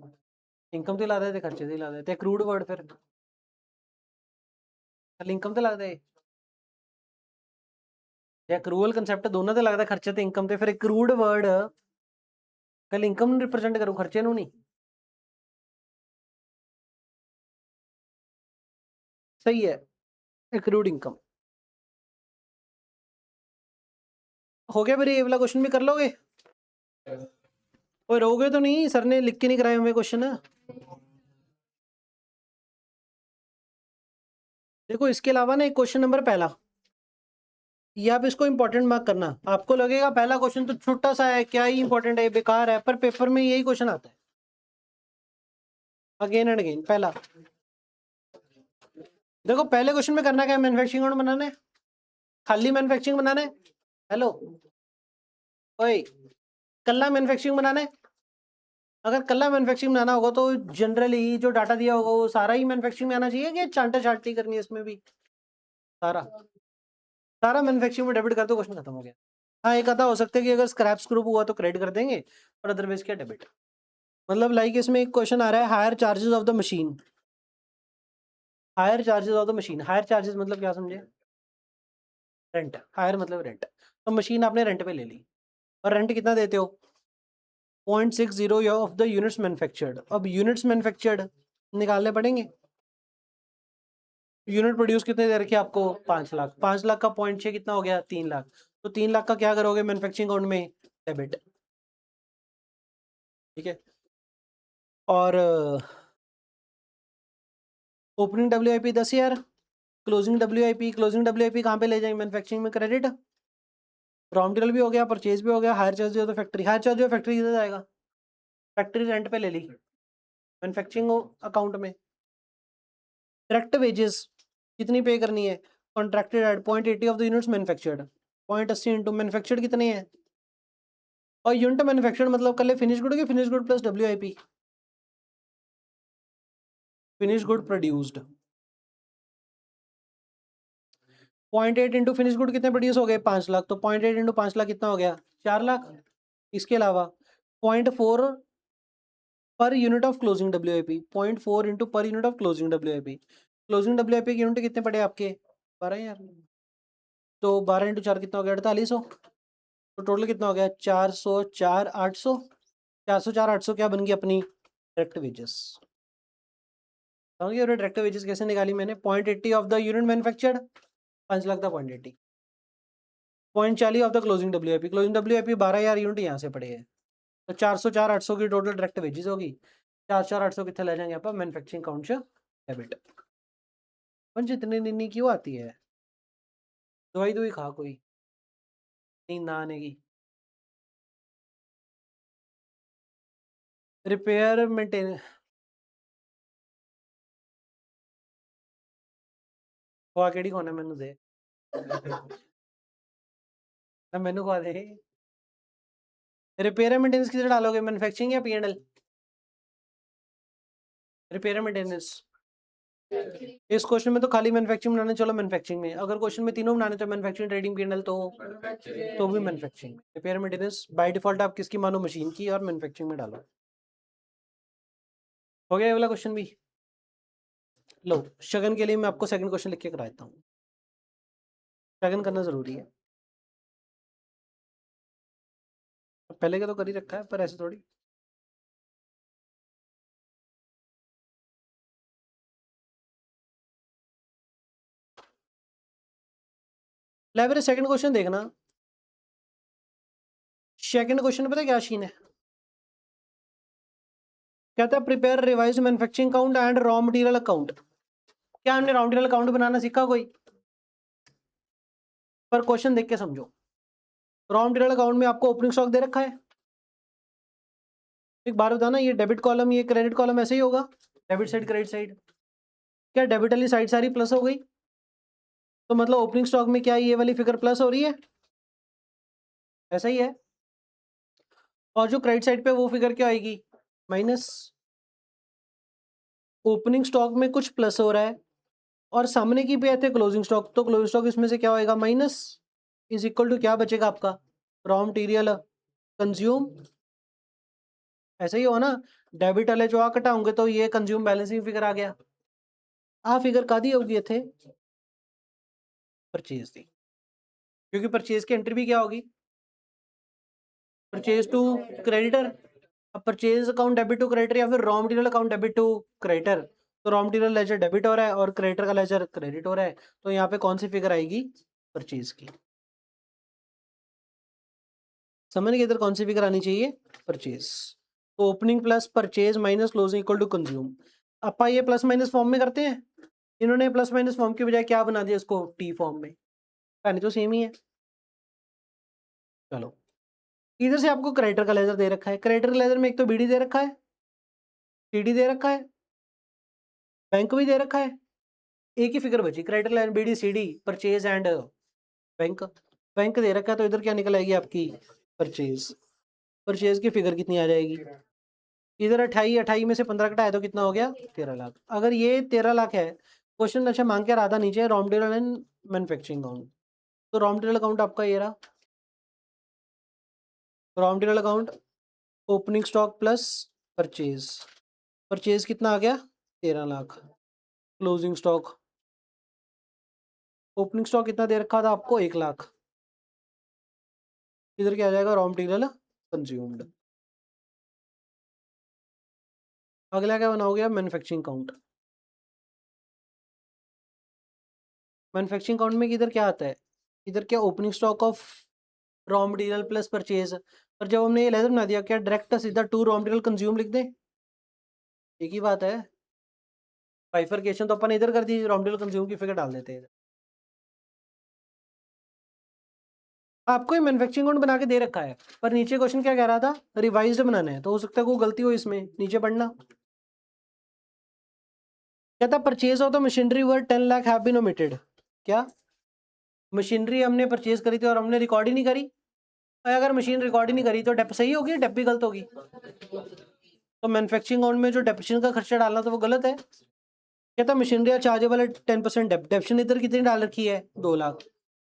इनकम तो लगता है तो खर्चे तो लगता है, तो एक्रूड वर्ड फिर कल इनकम तो लगता है, एक्रूअल कंसेप्ट दोनों तो लगता है, खर्चे तो इनकम, तो फिर एक्रूड वर्ड कल इनकम रिप्रेजेंट करूँ, खर्चे नहीं। सही है, एक्रूड इनकम। हो गया, फिर ये वाला क्वेश्चन भी कर लोगे? और रोगे तो नहीं, सर ने लिख के नहीं कराए हमें क्वेश्चन। देखो इसके अलावा ना एक क्वेश्चन नंबर पहला, ये आप इसको इंपॉर्टेंट मार्क करना। आपको लगेगा पहला क्वेश्चन तो छोटा सा है, क्या ही इंपॉर्टेंट है, बेकार है, पर पेपर में यही क्वेश्चन आता है अगेन एंड अगेन। पहला देखो, पहले क्वेश्चन में करना क्या है, मैन्युफैक्चरिंग यूनिट बनाना है, खाली मैन्युफैक्चरिंग बनाना है। हेलो ओए, कल्ला मैन्युफैक्चरिंग बनाना है। अगर कल्ला मैन्युफैक्चरिंग बनाना होगा तो जनरली जो डाटा दिया होगा वो सारा ही मैन्युफैक्चरिंग में आना चाहिए कि चांटा चांटी करनी है इसमें भी। सारा सारा मैन्युफैक्चरिंग में डेबिट कर दो, क्वेश्चन खत्म हो गया। हाँ, एक आधा हो सकता है कि अगर स्क्रैप्स ग्रुप हुआ तो क्रेडिट कर देंगे, और अदरवाइज क्या डेबिट। मतलब लाइक इसमें एक क्वेश्चन आ रहा है, higher charges of the machine. Higher charges of the machine, higher charges मतलब क्या समझे, रेंट। हायर मतलब रेंट। तो मशीन आपने रेंट पे ले ली, और रेंट कितना देते हो, 0.60 ऑफ द यूनिट्स मैन्युफैक्चर्ड। अब यूनिट्स मैन्युफैक्चर्ड निकालने पड़ेंगे। यूनिट प्रोड्यूस कितने दे रखे आपको, 5 लाख। 5 लाख का 0.6 कितना हो गया, 3 लाख। तो 3 लाख का क्या करोगे मैन्युफैक्चरिंग अकाउंट में, डेबिट। ठीक है। और opening WIP 10,000, closing WIP, closing WIP कहाँ पे ले जाएंगे, मैन्युफैक्चरिंग में क्रेडिट। रॉ मटेरियल भी हो गया, परचेज भी हो गया, हायर चार्ज तो फैक्ट्री, हायर चार्ज फैक्ट्री किधर जाएगा, फैक्ट्री रेंट पे ले ली मैन्युफैक्चरिंग अकाउंट में। डायरेक्ट वेजेस कितनी पे करनी है, contracted at 0.80 of the units manufactured. 0.80 into manufactured कितने हैं, और यूनिट मैन्युफैक्चर्ड मतलब कर ले फिनिश गुड के, finish good plus WIP, finish good produced. 0.8 into finish good कितने प्रोड्यूस हो गए, 5 लाख। तो 0.8 इंटू 5 लाख कितना हो गया, 4 लाख। इसके अलावा 0.4 per unit of closing WIP, 0.4 into per unit of closing WIP। Closing WIP की यूनिट कितने पड़े आपके, 12 यार। तो 12 इंटू 4 कितना हो गया, 4800। तो टोटल कितना हो गया, 400, 4, 800। 400, 4, 800 क्या बन गई अपनी डायरेक्ट वेजेस। समझ गए डायरेक्ट वेजेस कैसे निकाली मैंने, 0.80 of the unit manufactured, 5 lakh था 0.80। 0.40 of the closing WIP, closing WIP 12,000 unit यहाँ से पड़े हैं। तो 400, 4, 800 की टोटल डायरेक्ट वेजेस होगी। 4, 4, 800 कितने ले जाएंगे आप मैन्युफैक्चरिंग अकाउंट से डेबिट। पंच इतनी निन्नी क्यों आती है, दवाई दवाई खा कोई, नींद ना आने की। रिपेयर मेंटेन ਖਵਾ ਕਿਹੜੀ ਖਵਾਉਣਾ ਮੈਨੂੰ ਦੇ ना मैनू खवा दे। रिपेयर मेंटेनेंस किसे डालोगे, मैन्युफैक्चरिंग या P&L, रिपेयर मेंटेनेंस। इस क्वेश्चन में तो खाली मैन्युफैक्चरिंग बनाने, चलो मैन्युफैक्चरिंग में। अगर क्वेश्चन में तीनों बनाने तो मैन्युफैक्चरिंग, ट्रेडिंग, P&L तो भी manufacturing. Repair maintenance by default आप किसकी मानो, मशीन की, और मैन्युफैक्चरिंग में डालो। हो गया ये वाला क्वेश्चन भी। लो शगन के लिए मैं आपको सेकंड क्वेश्चन लिख के करा देता हूँ, शगन करना जरूरी है। पहले का तो कर ही रखा है, पर ऐसे थोड़ी। लाइब्रेरी सेकंड क्वेश्चन देखना। सेकंड क्वेश्चन पता है क्या सीन है, कहता है prepare revise manufacturing account and raw material account. क्या हमने रॉ मटेरियल अकाउंट बनाना सीखा कोई, पर क्वेश्चन देख के समझो। रॉ मटेरियल अकाउंट में आपको ओपनिंग स्टॉक दे रखा है। एक बार बताना, ये डेबिट कॉलम, ये क्रेडिट कॉलम ऐसे ही होगा, डेबिट साइड क्रेडिट साइड। क्या डेबिट वाली साइड सारी प्लस हो गई, तो मतलब ओपनिंग स्टॉक में क्या ये वाली फिगर प्लस हो रही है, ऐसा ही है। और जो क्रेडिट साइड पे वो फिगर क्या आएगी, माइनस। ओपनिंग स्टॉक में कुछ प्लस हो रहा है, और सामने की पे आते हैं क्लोजिंग स्टॉक, तो क्लोजिंग स्टॉक इसमें से क्या होएगा, माइनस। इज इक्वल टू क्या बचेगा आपका, रॉ मटेरियल कंज्यूम। ऐसा ही हो ना, डेबिट वाले जो आ कटाओगे तो ये कंज्यूम बैलेंसिंग फिगर आ गया। आ फिगर का दी होगी थे परचेज दी, क्योंकि परचेज की एंट्री भी क्या होगी, परचेज टू क्रेडिटर। अब purchase account debit to creditor, या फिर raw material account debit to creditor. तो रॉ मटेरियल लेजर डेबिट हो रहा है और क्रेडिटर का लेजर क्रेडिट हो रहा है, तो यहाँ पे कौन सी फिगर आएगी, परचेज की। समझ गए इधर कौन सी फिगर आनी चाहिए, purchase. Opening plus purchase minus closing equal to consume. अपा ये प्लस माइनस फॉर्म में करते हैं, इन्होंने प्लस माइनस फॉर्म की बजाय क्या बना दिया इसको, टी फॉर्म में। कहानी तो सेम ही है। चलो, इधर से आपको क्रेडिटर का लेजर दे रखा है, क्रेडिटर लेजर में एक तो बीडी दे रखा है, सीडी दे रखा है, बैंक भी दे रखा है। एक ही फिगर बची, creditor ledger BD CD purchase and bank. Bank दे रखा है तो इधर क्या निकल आएगी आपकी, परचेज। परचेज की फिगर कितनी आ जाएगी, इधर 28 में से 15 घटाए तो कितना हो गया, 13 लाख। अगर ये 13 लाख है, क्वेश्चन अच्छा मांग के आधा नीचे raw material and manufacturing account, तो रॉ मटेरियल अकाउंट आपका ये रहा, raw material account opening stock plus purchase. Purchase कितना आ गया, 13 lakh. Closing stock, opening stock कितना दे रखा था आपको, 1 लाख। इधर क्या आ जाएगा, रॉ मटेरियल कंज्यूम्ड। अगला क्या बनाओगे आप, मैन्युफैक्चरिंग अकाउंट। मैन्युफैक्चरिंग अकाउंट में इधर क्या आता है, इधर क्या opening stock of raw material plus purchase. पर जब हमने ये लेजर बना दिया, क्या डायरेक्ट सीधा टू रॉ मटेरियल कंज्यूम लिख दें, एक ही बात है। बाइफरकेशन तो अपन इधर कर दी, रॉ मटेरियल कंज्यूम की फिगर डाल देते हैं। आपको ये मैन्युफैक्चरिंग अकाउंट बना के दे रखा है, पर नीचे क्वेश्चन क्या कह रहा था, रिवाइज्ड बनाना है, तो हो सकता है कोई गलती हो इसमें, नीचे पढ़ना। कहता purchase of the machinery worth 10 lakh have been omitted. क्या मशीनरी हमने परचेज करी थी और हमने रिकॉर्ड ही नहीं करी। अगर मशीन रिकॉर्ड ही नहीं करी तो डेप सही होगी, डेप भी गलत होगी। तो मैन्युफैक्चरिंग अकाउंट में जो डेप्रिसिएशन का खर्चा डालना था वो गलत है। कहता मशीनरी चार्जेबल है 10% डेप, डेप्रिसिएशन इधर कितनी डाल रखी है, 2 लाख।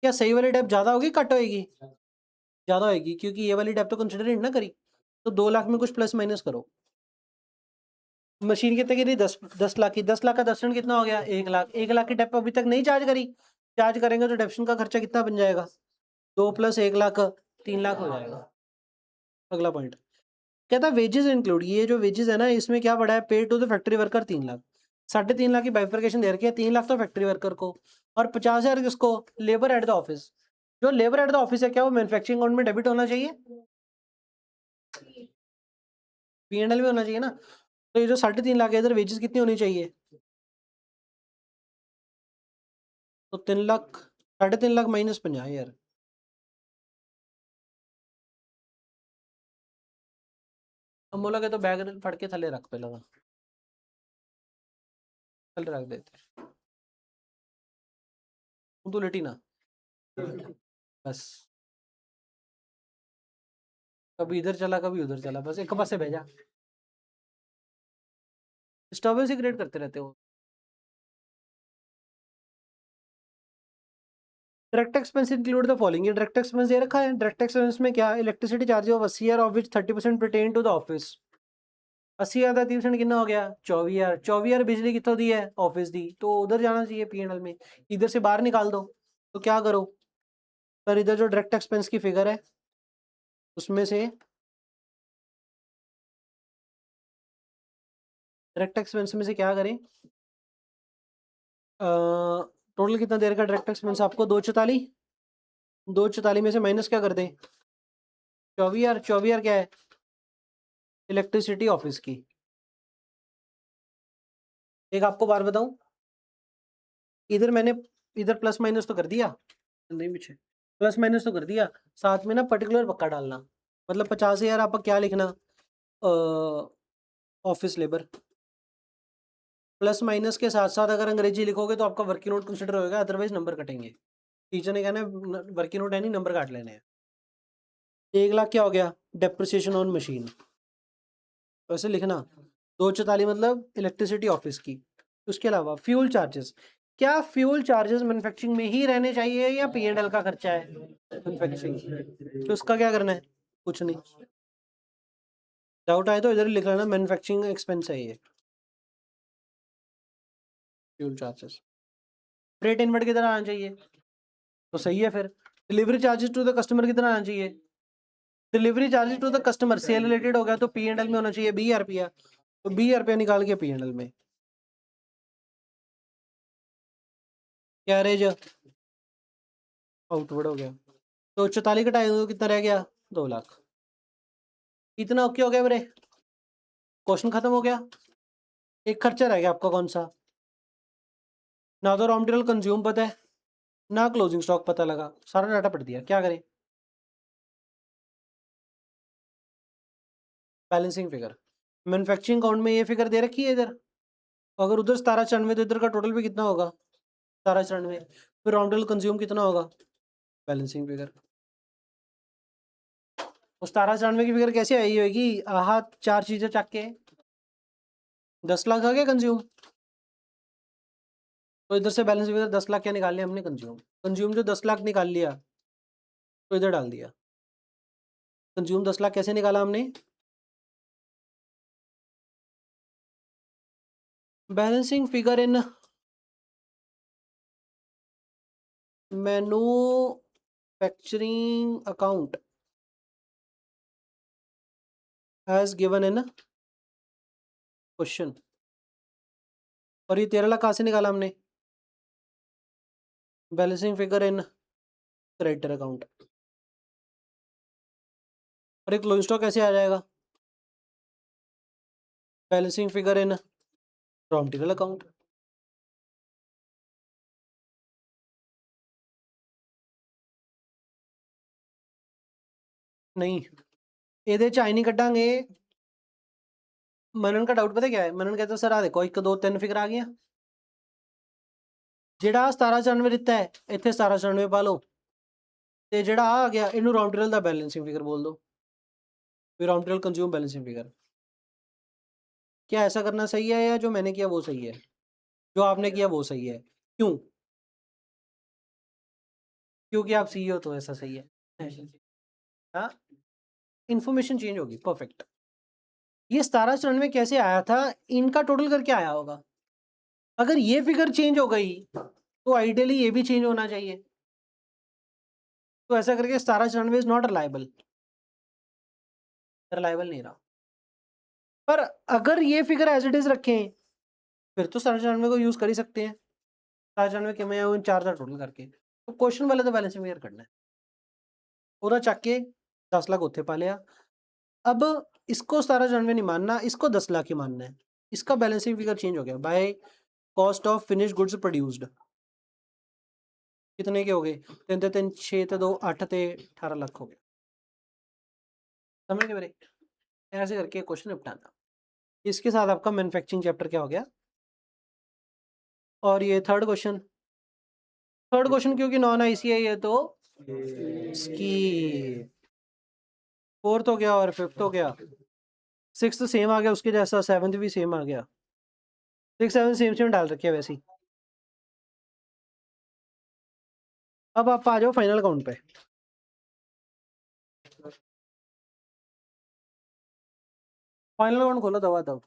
क्या सही वाली डेप ज्यादा होगी कट होगी, ज्यादा होगी, क्योंकि ये वाली डेप तो कंसिडर ना करी। तो 2 लाख में कुछ प्लस माइनस करो। मशीन कितने की थी, 10 लाख की, 10 लाख का 10% कितना हो गया, 1 लाख। 1 लाख की डेप अभी तक नहीं चार्ज करी, चार्ज करेंगे तो डेप्रिसिएशन का खर्चा कितना बन जाएगा, 2 + 1 लाख 3 लाख हो जाएगा। अगला पॉइंट कहता वेजेस इंक्लूड, ये जो वेजेस है ना इसमें क्या पड़ा है, paid to the factory worker 3 lakh. 3.5 lakh की बाइफरकेशन दे रखी है, 3 लाख तो फैक्ट्री वर्कर को और 50,000 किसको, लेबर एट द ऑफिस। जो लेबर एट द ऑफिस है क्या वो मैन्युफैक्चरिंग अकाउंट में डेबिट होना चाहिए, P&L में होना चाहिए ना। तो ये जो 3.5 लाख है इधर वेजेस कितनी होनी चाहिए, तो 3 लाख, 3.5 लाख माइनस 50 यार। हम बोला के तो बैग फड़ के थले रख पे लगा, थले रख देते, तू लेटी ना बस, कभी इधर चला कभी उधर चला, बस एक पास से भेजा, डिस्टर्बेंस ही क्रिएट करते रहते हो। Direct expense include the following, ये डायरेक्ट एक्सपेंस दे रखा है। डायरेक्ट एक्सपेंस में क्या, electricity charge of 80,000 of which 30% pertain to the office. 80,000 का 30% कितना हो गया, 24,000। 24,000 बिजली कितों दी है, ऑफिस दी, तो उधर जाना चाहिए P&L में। इधर से बाहर निकाल दो, तो क्या करो, पर इधर जो डायरेक्ट एक्सपेंस की फिगर है उसमें से डायरेक्ट एक्सपेंस में से क्या करें, टोटल कितना देर का डायरेक्ट एक्सपेंस आपको, 244। 244 में से माइनस क्या कर दें, 24,000। 24,000 क्या है, इलेक्ट्रिसिटी ऑफिस की। एक आपको बार बताऊं, इधर मैंने इधर प्लस माइनस तो कर दिया, नहीं पीछे प्लस माइनस तो कर दिया, साथ में ना पर्टिकुलर पक्का डालना। मतलब 50,000 आपका क्या लिखना, ऑफिस लेबर। प्लस माइनस के साथ साथ अगर अंग्रेजी लिखोगे तो आपका वर्किंग नोट कंसिडर होगा, अदरवाइज नंबर कटेंगे। टीचर ने कहना है वर्किंग नोट है नहीं, नंबर काट लेने हैं। 1 लाख क्या हो गया, डेप्रिसिएशन ऑन मशीन, वैसे लिखना। 244 मतलब इलेक्ट्रिसिटी ऑफिस की। उसके अलावा फ्यूल चार्जेस, क्या फ्यूल चार्जेस मैन्युफैक्चरिंग में ही रहने चाहिए या P&L का खर्चा है मैन्युफैक्चरिंग, तो उसका क्या करना है, कुछ नहीं। डाउट आए तो इधर लिख लेना, मैन्युफैक्चरिंग एक्सपेंस है ये फ्यूल चार्जेस। फ्रेट इनवर्ट किधर आना चाहिए, तो सही है फिर। Delivery charges to the customer कितना आना चाहिए, delivery charges to the customer sale related हो गया तो P&L में होना चाहिए 20,000 रुपया, तो 20,000 रुपया निकाल के P&L में। कैरेज आउटवर्ड हो गया, तो 44 घटाएंगे तो कितना रह गया, 2 लाख। इतना ओके हो गया मेरे। क्वेश्चन खत्म हो गया। एक खर्चा रह गया आपका, कौन सा? ना तो रॉ मटेरियल कंज्यूम पता है, ना क्लोजिंग स्टॉक पता लगा, सारा डाटा पढ़ दिया, क्या करें? बैलेंसिंग फिगर, मैन्युफैक्चरिंग अकाउंट में ये फिगर दे रखी है इधर, अगर उधर 1794 तो इधर का टोटल भी कितना होगा? 1794। फिर रॉ मटेरियल कंज्यूम कितना होगा? Balancing figure. उस 1794 की फिगर कैसे आई होगी? आहा, 4 चीजें चक के 10 लाख आ गया कंज्यूम, तो इधर से बैलेंस फिगर 10 लाख क्या निकाल लिया हमने? कंज्यूम। कंज्यूम जो 10 लाख निकाल लिया तो इधर डाल दिया। कंज्यूम 10 लाख कैसे निकाला हमने? Balancing figure in manufacturing account as given in question. और ये 13 लाख कहाँ से निकाला हमने? Balancing figure in creditor account. और एक क्लोजिंग स्टॉक कैसे आ जाएगा? Balancing figure in raw material account. नहीं, ਇਹਦੇ ਚ ਆਈ ਨਹੀਂ ਕੱਢਾਂਗੇ। मनन का डाउट पता क्या है? मनन कहता सर आ देखो 1 2 3 फिगर आ गया, ਜਿਹੜਾ 1794 ਦਿੱਤਾ ਹੈ ਇੱਥੇ 1794 ਪਾ ਲਓ, ਤੇ ਜਿਹੜਾ ਆ ਗਿਆ ਇਹਨੂੰ ਰॉ मटेरियल ਦਾ बैलेंसिंग फिगर बोल दो, फिर raw material consume balancing figure. क्या ऐसा करना सही है या जो मैंने किया वो सही है? जो आपने किया वो सही है। क्यों? क्योंकि आप सीईओ तो ऐसा सही है। हाँ, इन्फॉर्मेशन चेंज होगी, परफेक्ट। ये 1794 कैसे आया था? इनका टोटल करके आया होगा। अगर ये फिगर चेंज हो गई तो आइडियली ये भी चेंज होना चाहिए, तो ऐसा करके 1794 इज नॉट रिलायबल, रिलायबल नहीं रहा। पर अगर ये फिगर एज इट इज रखें फिर तो 1794 को यूज कर ही सकते हैं। 1794 के मैं उन 4000 टोटल करके, तो क्वेश्चन वाले तो बैलेंसिंग फिगर करना है, ਉਹਦਾ ਚੱਕ ਕੇ 10 लाख ਉੱਥੇ ਪਾ ਲਿਆ। अब इसको 1794 नहीं मानना, इसको 10 लाख ही मानना है। इसका बैलेंसिंग फिगर चेंज हो गया bye cost of finish goods produced. कितने के हो गए? 3 ते 3 6 ते 2 8 ते 18 लाख हो गया। समझ गए मेरे? ऐसे करके क्वेश्चन निपटाना। इसके साथ आपका मैन्युफैक्चरिंग चैप्टर क्या हो गया? और ये थर्ड क्वेश्चन, क्योंकि नॉन आईसीआई है तो इसकी फोर्थ हो गया और फिफ्थ हो गया, सिक्स सेम आ गया उसके जैसा, सेवंथ भी सेम आ गया, 6 7 सेम सेम डाल रखे वैसे ही। अब आप आ जाओ फाइनल अकाउंट पे। फाइनल अकाउंट खोलो, दवा दो।